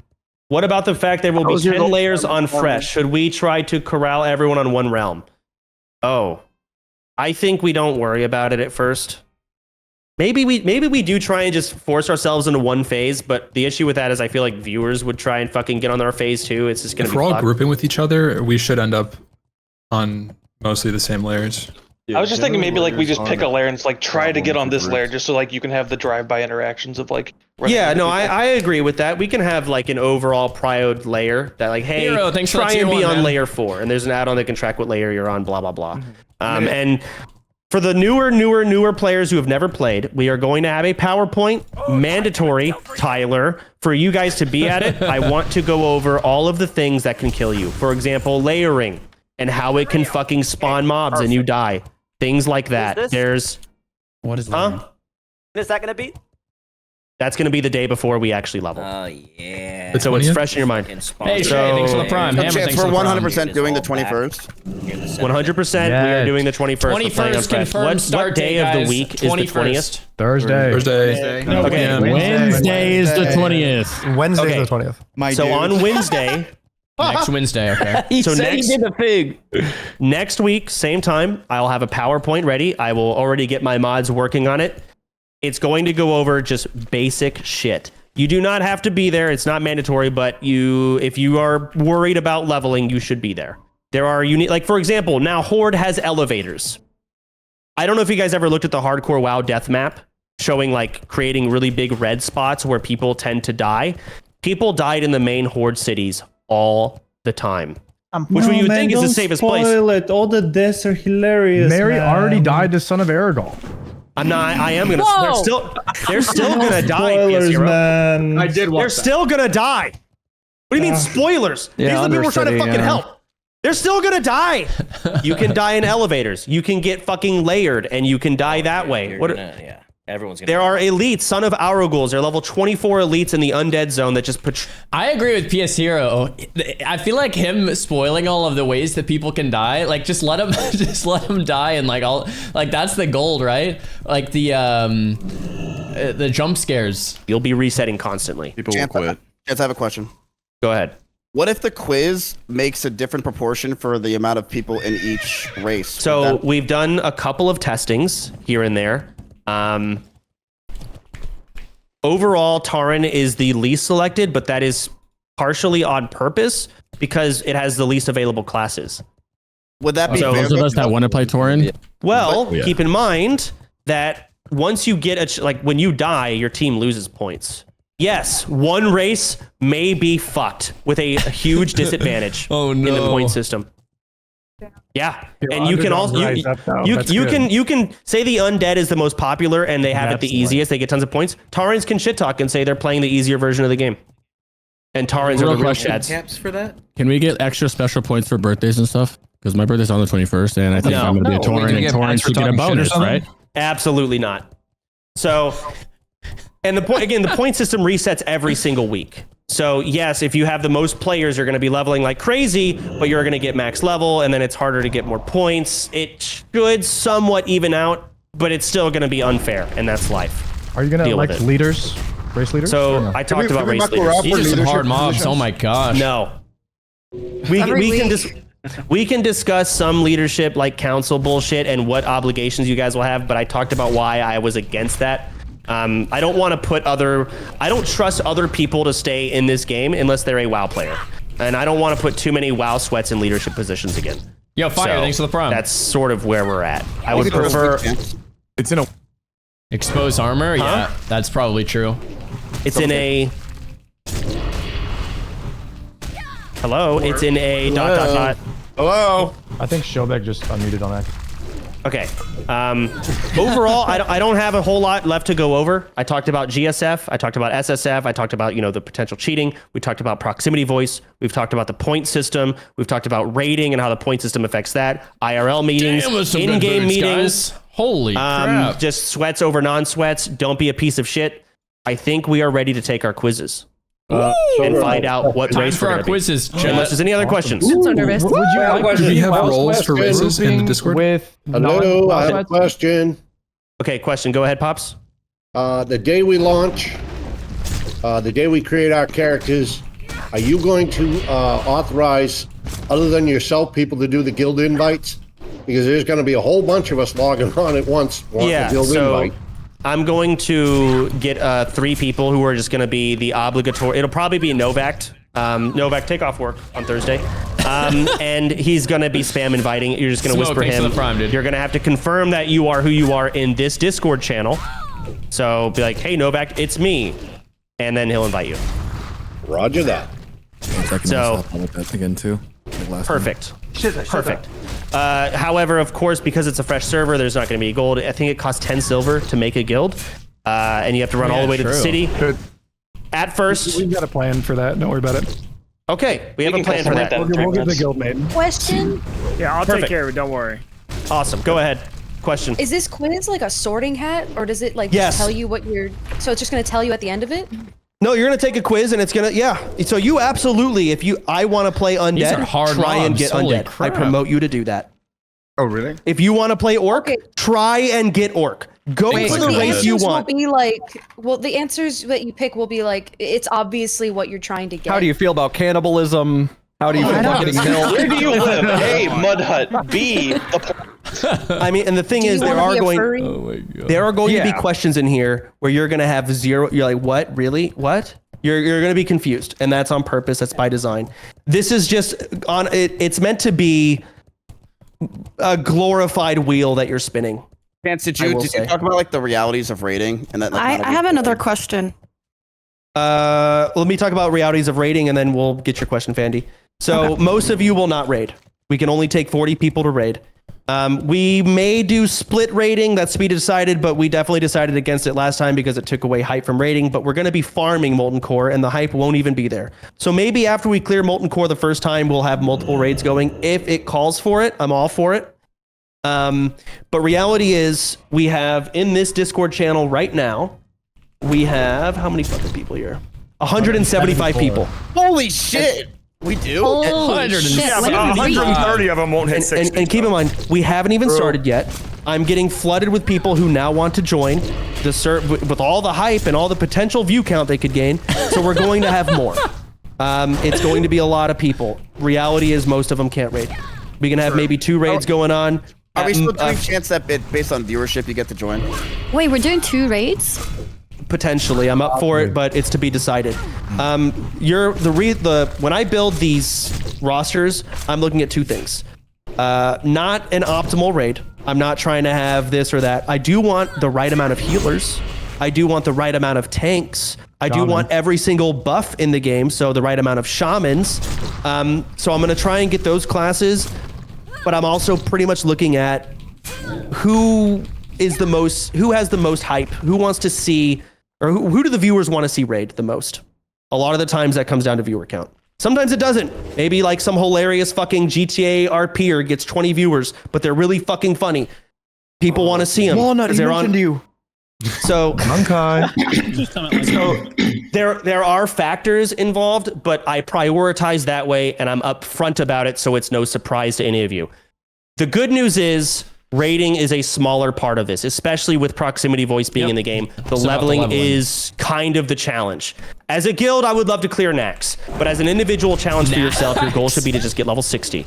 What about the fact there will be 10 layers on fresh? Should we try to corral everyone on one realm? Oh, I think we don't worry about it at first. Maybe we do try and just force ourselves into one phase, but the issue with that is I feel like viewers would try and fucking get on our phase too. It's just gonna be if we're all grouping with each other, we should end up on mostly the same layers. I was just thinking maybe like we just pick a layer and like try to get on this layer just so like you can have the drive-by interactions of like. Yeah, no, I agree with that. We can have like an overall prioed layer that like, hey, Hero, thanks for try and be on man. layer 4, and there's an add-on that can track what layer you're on, blah blah blah. And for the newer players who have never played, we are going to have a PowerPoint mandatory, Tyler, for you guys to be at it. I want to go over all of the things that can kill you. For example, layering and how it can fucking spawn mobs and you die. Things like that. There's what is that? When is that gonna be? That's gonna be the day before we actually level. Oh yeah. So it's fresh in your mind. Hey, Shay, thanks for the prime. Hammer, thanks we're for the prime. 100% doing the 21st. 100%. We are doing the 21st. 21st confirmed start what day of the week is the 20th? Thursday. Okay. Wednesday is the 20th. Wednesday is the 20th. So on Wednesday. Next Wednesday, okay. He So said next- he did the fig. Next week, same time, I'll have a PowerPoint ready. I will already get my mods working on it. It's going to go over just basic shit. You do not have to be there. It's not mandatory, but if you are worried about leveling, you should be there. There are unique, like for example, now Horde has elevators. I don't know if you guys ever looked at the hardcore WoW death map showing like creating really big red spots where people tend to die. People died in the main Horde cities all the time. Which you would think is the safest place. It. All the deaths are hilarious. Mary already died to Son of Aragorn. I'm not. I am gonna. They're still gonna die. Spoilers, man. I did watch They're still gonna die. What do you mean spoilers? These are the people we're trying to fucking help. They're still gonna die. You can die in elevators. You can get fucking layered, and you can die that way. Yeah, everyone's gonna. There are elites. Son of Aurugals. They're level 24 elites in the undead zone that just. I agree with PS Hero. I feel like him spoiling all of the ways that people can die. Like just let him die, and like that's the gold, right? Like the jump scares. You'll be resetting constantly. People will quit. Yes, I have a question. Go ahead. What if the quiz makes a different proportion for the amount of people in each race? So we've done a couple of testings here and there. Overall, Tauren is the least selected, but that is partially on purpose because it has the least available classes. Would that be those of us that want to play Tauren? Well, keep in mind that once you get like when you die, your team loses points. Yes, one race may be fucked with a huge disadvantage in the point system. Yeah, and you can also you can say the undead is the most popular and they have it the easiest. They get tons of points. Taurens can shit talk and say they're playing the easier version of the game. And Taurens are the real chads. Caps for that? Can we get extra special points for birthdays and stuff? Because my birthday's on the 21st, and I think I'm going to be a Tauren, and Taurens should get a bonus, right? Absolutely not. So, and the point system resets every single week. So yes, if you have the most players, you're going to be leveling like crazy, but you're going to get max level, and then it's harder to get more points. It should somewhat even out, but it's still going to be unfair, and that's life. Are you going to elect leaders, race leaders? So I talked about race leaders. These are some hard mobs. Oh my gosh. No. We can discuss some leadership like council bullshit and what obligations you guys will have, but I talked about why I was against that. I don't want to I don't trust other people to stay in this game unless they're a WoW player. And I don't want to put too many WoW sweats in leadership positions again. Yo, Fire, thanks for the prime. That's sort of where we're at. I would prefer... It's in a... Exposed armor? Huh? Yeah, that's probably true. It's in a... Hello? It's in a... ... Hello? I think Shobek just unmuted on that. Okay. Overall, I don't have a whole lot left to go over. I talked about GSF. I talked about SSF. I talked about, the potential cheating. We talked about proximity voice. We've talked about the point system. We've talked about rating and how the point system affects that. IRL meetings, in-game meetings. Guys. Holy crap. Just sweats over non-sweats. Don't be a piece of shit. I think we are ready to take our quizzes. And find out what race for we're our gonna be. quizzes. Unless there's any other questions. I'm so nervous. Would you like Do we have roles for races in the Discord? With Hello, I have a question. Okay, question. Go ahead, Pops. The day we launch, the day we create our characters, are you going to authorize, other than yourself, people to do the guild invites? Because there's going to be a whole bunch of us logging on at once wanting the guild invite. I'm going to get 3 people who are just going to be the obligatory. It'll probably be Novak. Novak, take off work on Thursday. And he's going to be spam inviting. You're just going to whisper him. You're going to have to confirm that you are who you are in this Discord channel. So be like, hey, Novak, it's me. And then he'll invite you. Roger that. So, again too. Perfect. Perfect. However, of course, because it's a fresh server, there's not going to be gold. I think it costs 10 silver to make a guild. And you have to run all the way to the city. At first. We've got a plan for that. Don't worry about it. Okay, we have a plan for that. We'll get the guild made. Question. Yeah, I'll take care of it. Don't worry. Awesome. Go ahead. Question. Is this quiz like a sorting hat, or does it like Yes. tell you what you're? So it's just going to tell you at the end of it? No, you're gonna take a quiz and it's gonna So you absolutely, I want to play undead, try and get undead. I promote you to do that. Oh really? If you want to play orc, try and get orc. Go for the race you want. Will be like, well, the answers that you pick will be like, it's obviously what you're trying to get. How do you feel about cannibalism? How do you feel about getting killed? Where do you live? A, mud hut. B, I mean, and the thing is, there are going to be questions in here where you're going to have zero. You're like, what? Really? What? You're going to be confused, and that's on purpose. That's by design. This is just on. It's meant to be a glorified wheel that you're spinning. Chance, did you talk about like the realities of rating and that? Like, I have another question. Let me talk about realities of raiding, and then we'll get your question, Fandy. So most of you will not raid. We can only take 40 people to raid. We may do split raiding. That's to be decided, but we definitely decided against it last time because it took away hype from raiding. But we're going to be farming Molten Core, and the hype won't even be there. So maybe after we clear Molten Core the first time, we'll have multiple raids going. If it calls for it, I'm all for it. But reality is, we have in this Discord channel right now, we have how many fucking people here? 175 people. Holy shit! We do? Yeah, but 130 of them won't hit 60. And keep in mind, we haven't even started yet. I'm getting flooded with people who now want to join the with all the hype and all the potential view count they could gain. So we're going to have more. It's going to be a lot of people. Reality is most of them can't raid. We can have maybe 2 raids going on. Are we still doing chance that based on viewership you get to join? Wait, we're doing 2 raids? Potentially, I'm up for it, but it's to be decided. When I build these rosters, I'm looking at 2 things. Not an optimal raid. I'm not trying to have this or that. I do want the right amount of healers. I do want the right amount of tanks. I do want every single buff in the game, so the right amount of shamans. So I'm going to try and get those classes, but I'm also pretty much looking at who has the most hype, who wants to see, or who do the viewers want to see raid the most? A lot of the times that comes down to viewer count. Sometimes it doesn't. Maybe like some hilarious fucking GTA RPer gets 20 viewers, but they're really fucking funny. People want to see them. Walnut, he mentioned you. So, there are factors involved, but I prioritize that way, and I'm upfront about it, so it's no surprise to any of you. The good news is, raiding is a smaller part of this, especially with proximity voice being in the game. The leveling is kind of the challenge. As a guild, I would love to clear Nax, but as an individual challenge for yourself, your goal should be to just get level 60.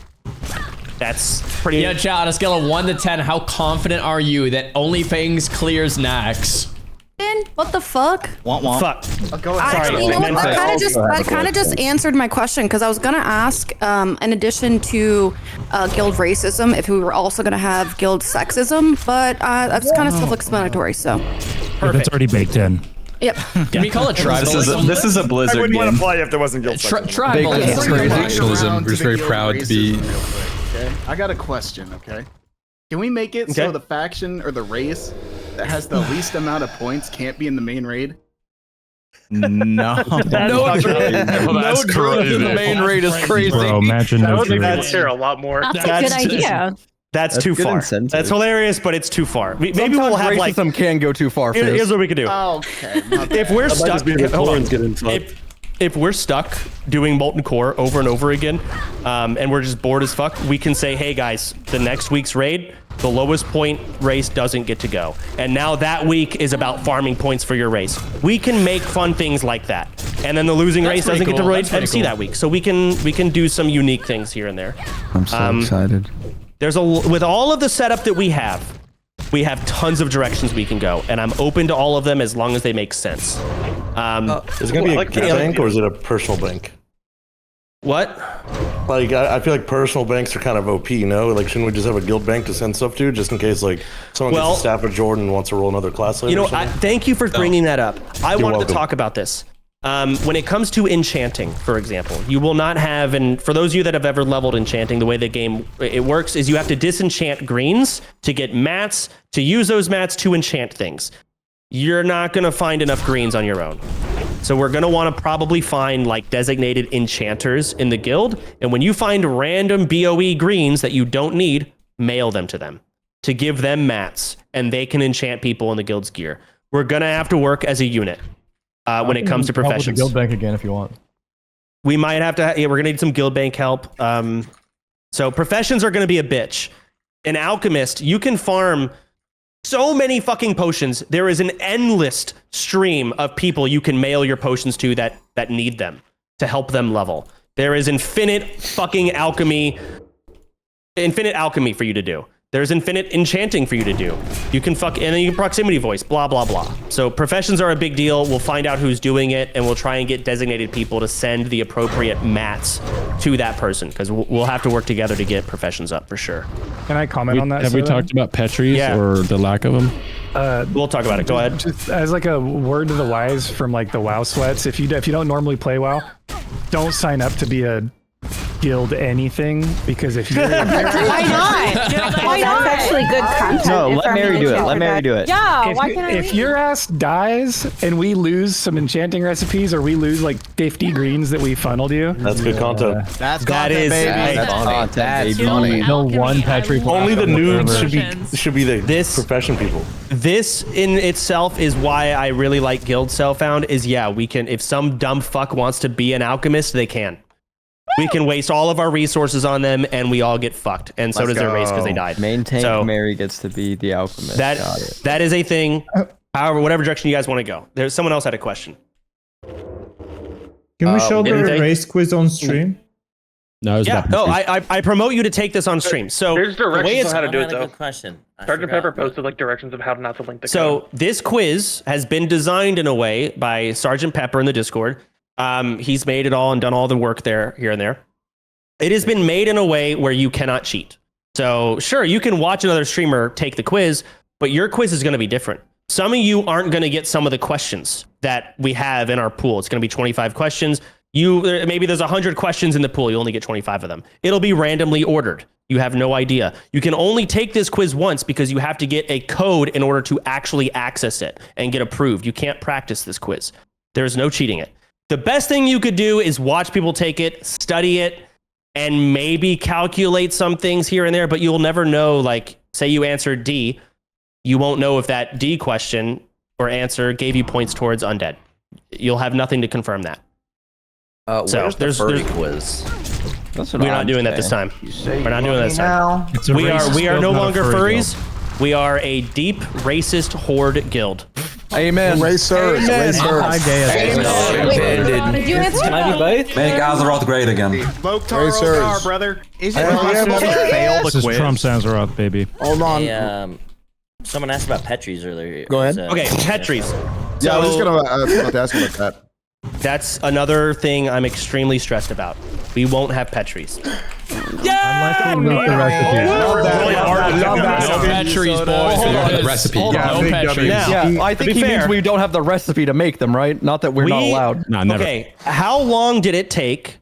That's pretty... Yeah, chat, on a scale of 1 to 10, how confident are you that OnlyFangs clears Nax? What the fuck? Fuck. Actually, you know what? That kind of just answered my question, because I was gonna ask, in addition to guild racism, if we were also gonna have guild sexism, but that's kind of self-explanatory. So. It's already baked in. Yep. Can we call it tribalism? This is a Blizzard I wouldn't want to game. play if there wasn't guild Tribalism. We're just very proud to be. Okay. I got a question, okay? Can we make it so the faction or the race that has the least amount of points can't be in the main raid? No. No druid in the main raid is crazy. Bro, imagine That no would make druid. people care a lot more. That's a good idea. That's too good far. incentive. That's hilarious, but it's too far. Maybe Sometimes we'll have like. racism can go too far. Here's what we can do. Okay. If we're stuck, hold on. If we're stuck doing Molten Core over and over again, and we're just bored as fuck, we can say, hey guys, the next week's raid, the lowest point race doesn't get to go. And now that week is about farming points for your race. We can make fun things like that. And then the losing race doesn't get to raid MC that week. So we can do some unique things here and there. I'm so excited. With all of the setup that we have tons of directions we can go, and I'm open to all of them as long as they make sense. Is it going to be a guild bank or is it a personal bank? What? Like, I feel like personal banks are kind of OP, you know? Like, shouldn't we just have a guild bank to send stuff to, just in case, like, someone gets the staff of Jordan and wants to roll another class later? You know, thank you for bringing that up. I wanted to talk about this. When it comes to enchanting, for example, you will not have, and for those of you that have ever leveled enchanting, the way the game it works is you have to disenchant greens to get mats, to use those mats to enchant things. You're not going to find enough greens on your own. So we're going to want to probably find like designated enchanters in the guild. And when you find random BOE greens that you don't need, mail them to them to give them mats, and they can enchant people in the guild's gear. We're going to have to work as a unit. When it comes to professions. Help with the guild bank again if you want. We might have to, we're going to need some guild bank help. So professions are going to be a bitch. An alchemist, you can farm so many fucking potions. There is an endless stream of people you can mail your potions to that need them to help them level. There is infinite alchemy for you to do. There's infinite enchanting for you to do. You can and then you can proximity voice, blah, blah, blah. So professions are a big deal. We'll find out who's doing it, and we'll try and get designated people to send the appropriate mats to that person, because we'll have to work together to get professions up for sure. Can I comment on that? Have we talked about Petries or the lack of them? We'll talk about it. Go ahead. Just as like a word to the wise from like the WoW sweats, if you don't normally play WoW, don't sign up to be a guild anything, because if you're why not? Why not? That's actually good content. No, let Mary do it. Let Mary do it. Yeah, why can't I if your ass dies and we lose some enchanting recipes, or we lose like 50 greens that we funneled you, that's good content. That's content, baby. That's content. That's funny. No one Petri. Only the noobs should be the profession people. This in itself is why I really like Guild Cellfound. Is we can, if some dumb fuck wants to be an alchemist, they can. We can waste all of our resources on them, and we all get fucked. And so does their race because they died. Main tank Mary gets to be the alchemist. That is a thing. However, whatever direction you guys want to go. There's someone else had a question. Can we show the race quiz on stream? No, I promote you to take this on stream. So there's directions on how to do it, though. Good question. Sergeant Pepper posted like directions of how not to link the code. So this quiz has been designed in a way by Sergeant Pepper in the Discord. He's made it all and done all the work here and there. It has been made in a way where you cannot cheat. So sure, you can watch another streamer take the quiz, but your quiz is going to be different. Some of you aren't going to get some of the questions that we have in our pool. It's going to be 25 questions. Maybe there's 100 questions in the pool. You only get 25 of them. It'll be randomly ordered. You have no idea. You can only take this quiz once because you have to get a code in order to actually access it and get approved. You can't practice this quiz. There's no cheating it. The best thing you could do is watch people take it, study it, and maybe calculate some things here and there, but you'll never know. Like, say you answered D, you won't know if that D question or answer gave you points towards undead. You'll have nothing to confirm that. So there's quiz. We're not doing that this time. We're not doing that this time. We are no longer furries. We are a deep racist horde guild. Amen. Racers. Did you answer? Can I do both? Make Azeroth great again. Racers. brother. Is it Fail the quiz? Trump Azeroth, baby. Hold on. Someone asked about Petries earlier. Go ahead. Okay, Petries. Yeah, I was just going to ask about that. That's another thing I'm extremely stressed about. We won't have Petries. Yeah! No Petries, boys. Recipe. No Petries. Yeah, I think he means we don't have the recipe to make them, right? Not that we're not allowed. No, never. Okay, how long did it take,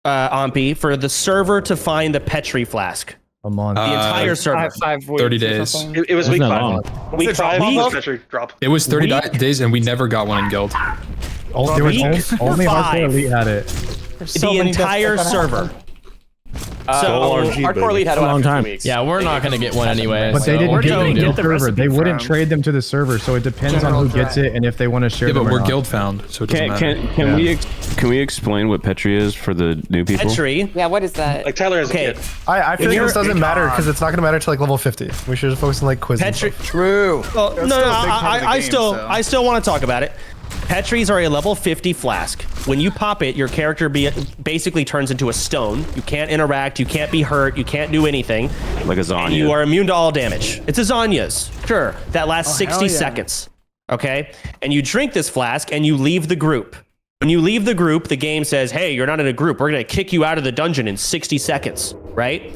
Ompi, for the server to find the Petri flask? A month. The entire server. 30 days. It was week 5. Week 5 Petri drop. It was 30 days, and we never got one in guild. Only Hardcore Elite had it. The entire server. Hardcore Elite had a long time. Yeah, we're not gonna get one anyway. But they didn't give them to the server. They wouldn't from. trade them to the server, so it depends on who gets it and if they want to share Yeah, them but or we're not. guild found, so it doesn't matter. Can we explain what Petri is for the new people? Petri. Yeah, what is that? Like Tyler has a kid. I feel like this doesn't matter because it's not going to matter till like level 50. We should just focus on like quizzes. Petri. True. Well, no, I still want to talk about it. Petris are a level 50 flask. When you pop it, your character basically turns into a stone. You can't interact, you can't be hurt, you can't do anything. Like a Xaryu. And you are immune to all damage. It's a Xarya's. Sure, that lasts 60 seconds. Okay? And you drink this flask and you leave the group. When you leave the group, the game says, hey, you're not in a group. We're going to kick you out of the dungeon in 60 seconds, right?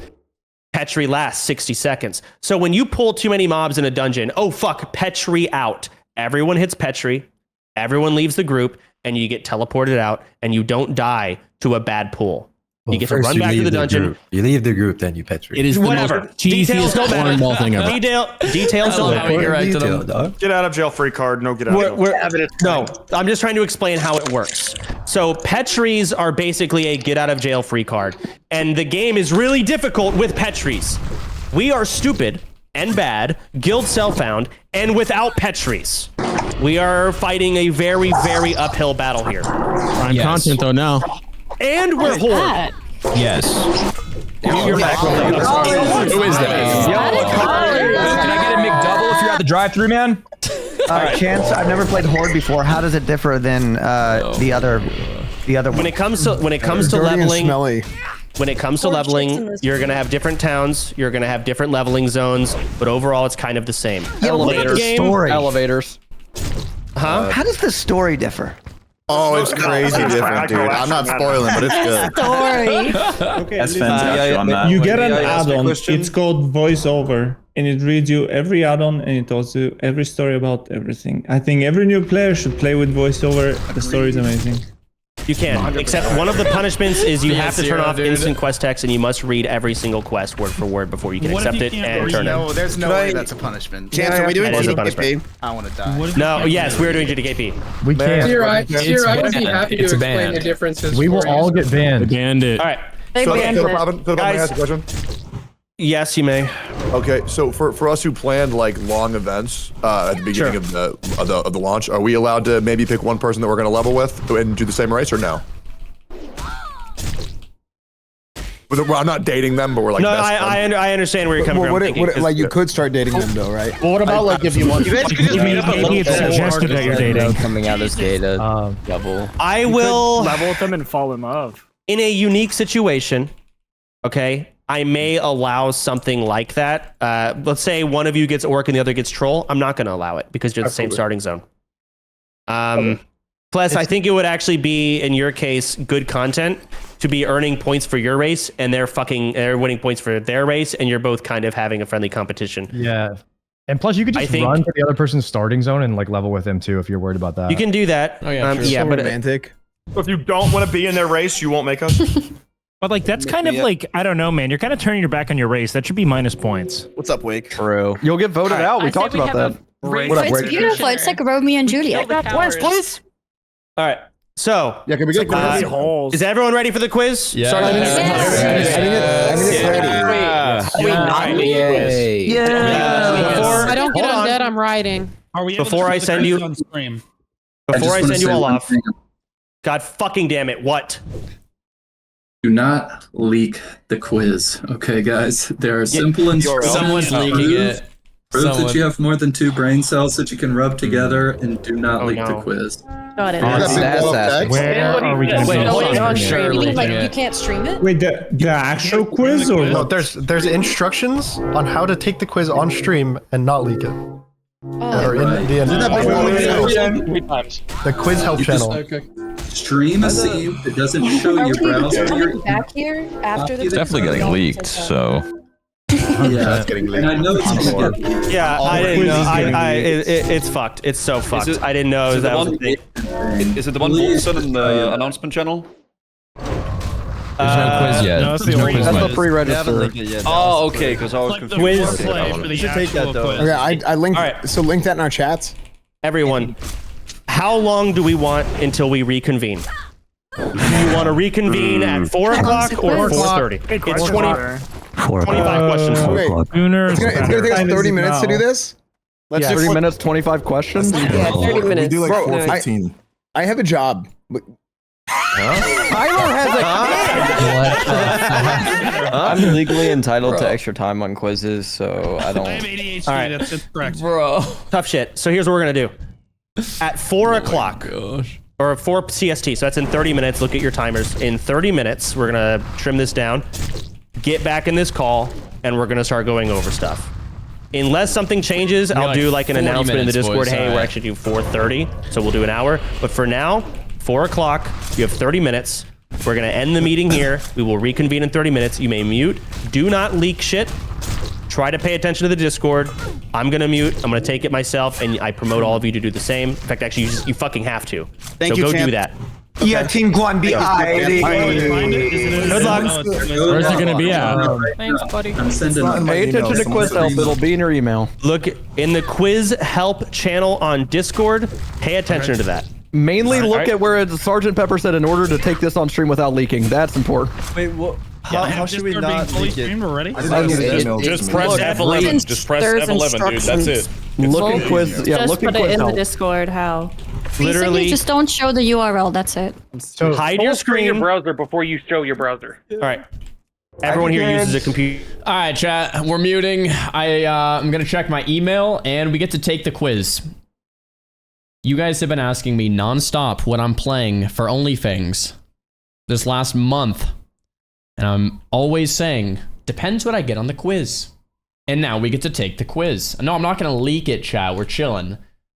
Petri lasts 60 seconds. So when you pull too many mobs in a dungeon, oh, fuck, Petri out. Everyone hits Petri. Everyone leaves the group, and you get teleported out, and you don't die to a bad pool. Well, you get to run back to the dungeon. You leave the group, then you Petri. It is whatever. Details don't matter. Details don't matter. Get out of jail free card. No, get out of jail. No, I'm just trying to explain how it works. So Petris are basically a get out of jail free card, and the game is really difficult with Petris. We are stupid and bad, guild self-found, and without Petris. We are fighting a very, very uphill battle here. Prime content though now. And we're Horde. Yes. You're back. Who is that? Can I get a McDouble if you're at the drive-thru, man? Chance, I've never played Horde before. How does it differ than the other one? When it comes to leveling, you're gonna have different towns. You're gonna have different leveling zones, but overall, it's kind of the same. Elevators. Huh? How does the story differ? Oh, it's crazy different, dude. I'm not spoiling, but it's good. Story. Okay, that's fantastic. You get an add-on. It's called voiceover, and it reads you every add-on, and it tells you every story about everything. I think every new player should play with voiceover. The story is amazing. You can, except one of the punishments is you have to turn off instant quest text, and you must read every single quest word for word before you can accept it and turn it. There's no way that's a punishment. Chance, are we doing GDKP? I want to die. No, yes, we're doing GDKP. We can't. I would be happy to explain the differences. We will all get banned. They banned it. All right. Guys, question? Yes, you may. Okay, so for us who planned like long events at the beginning of the launch, are we allowed to maybe pick one person that we're going to level with and do the same race, or no? Well, I'm not dating them, but we're like. No, I understand where you're coming from. Like you could start dating them though, right? Well, what about like if you want? Maybe it's suggested that you're dating. Coming out as data double. I will level with them and fall in love. In a unique situation, okay, I may allow something like that. Let's say one of you gets Orc and the other gets Troll. I'm not going to allow it because you're the same starting zone. Plus, I think it would actually be, in your case, good content to be earning points for your race, and they're winning points for their race, and you're both kind of having a friendly competition. Yeah. And plus, you could just run to the other person's starting zone and like level with them too if you're worried about that. You can do that. Oh, yeah, yeah, so but romantic. So if you don't want to be in their race, you won't make us. But like that's kind of like, I don't know, man. You're kind of turning your back on your race. That should be minus points. What's up, Wake? True. You'll get voted out. We talked about that. It's beautiful. It's like Romeo and Juliet. Please. All right. So, yeah, can we get holes? Is everyone ready for the quiz? Yeah. I don't get undead. I'm riding. Before I send you all off. God fucking damn it! What? Do not leak the quiz, okay, guys? There are simple instructions. Someone's leaking it. Prove that you have more than 2 brain cells that you can rub together, and do not leak the quiz. Got it. Where are we going to You mean like you can't stream it? Wait, the actual quiz or no? There's instructions on how to take the quiz on stream and not leak it. Or in the the quiz help channel. Stream a scene that doesn't show your browser. Coming back here after the. It's definitely getting leaked, so. Yeah, and I know it's gonna get. Yeah, I didn't know. It's fucked. It's so fucked. I didn't know that was a thing. Is it the one posted in the announcement channel? There's no quiz quiz yet. No, There's no quiz that's yet. the pre-register. Oh, okay, because I was Like the confused. foreplay for the You should take that actual though. quiz. Okay, I linked. All right. So link that in our chats. Everyone, how long do we want until we reconvene? Do you want to reconvene at 4 o'clock or 4:30? It's 25 questions. Okay. It's gonna take us 30 minutes to do this. Let's do 30 minutes, 25 questions. Yeah, 30 minutes. We do like No. 4:15. I have a job. Tyler has a I'm legally entitled to extra time on quizzes, so I don't. I have ADHD. All right. That's correct. Bro. Tough shit. So here's what we're gonna do. At 4 o'clock or 4 CST, so that's in 30 minutes. Look at your timers. In 30 minutes, we're gonna trim this down, get back in this call, and we're gonna start going over stuff. Unless something changes, I'll do like an announcement in the Discord. Hey, we're actually doing 4:30, so we'll do an hour. But for now, 4 o'clock. You have 30 minutes. We're gonna end the meeting here. We will reconvene in 30 minutes. You may mute. Do not leak shit. Try to pay attention to the Discord. I'm gonna mute. I'm gonna take it myself, and I promote all of you to do the same. In fact, actually, you fucking have to. Thank so you, go champ. do that. Yeah, Team Quan be Good luck. Where's it gonna be at? Thanks, buddy. I'm sending. Pay attention to quiz help. It'll be in your email. Look in the quiz help channel on Discord. Pay attention to that. Mainly look at where Sergeant Pepper said in order to take this on stream without leaking. That's important. Wait, what? How should we not fully leak it? streamed already? Just press F11. Just press F11, dude. That's it. Look at quiz. Yeah, Just look at put it quiz in the help. Discord. How? Literally, Basically, just don't show the URL. That's it. so hide your screen. Your browser before you show your browser. All right. Everyone here uses a computer. All right, chat. We're muting. I'm gonna check my email, and we get to take the quiz. You guys have been asking me nonstop what I'm playing for OnlyFangs this last month, and I'm always saying depends what I get on the quiz. And now we get to take the quiz. No, I'm not gonna leak it, chat. We're chilling.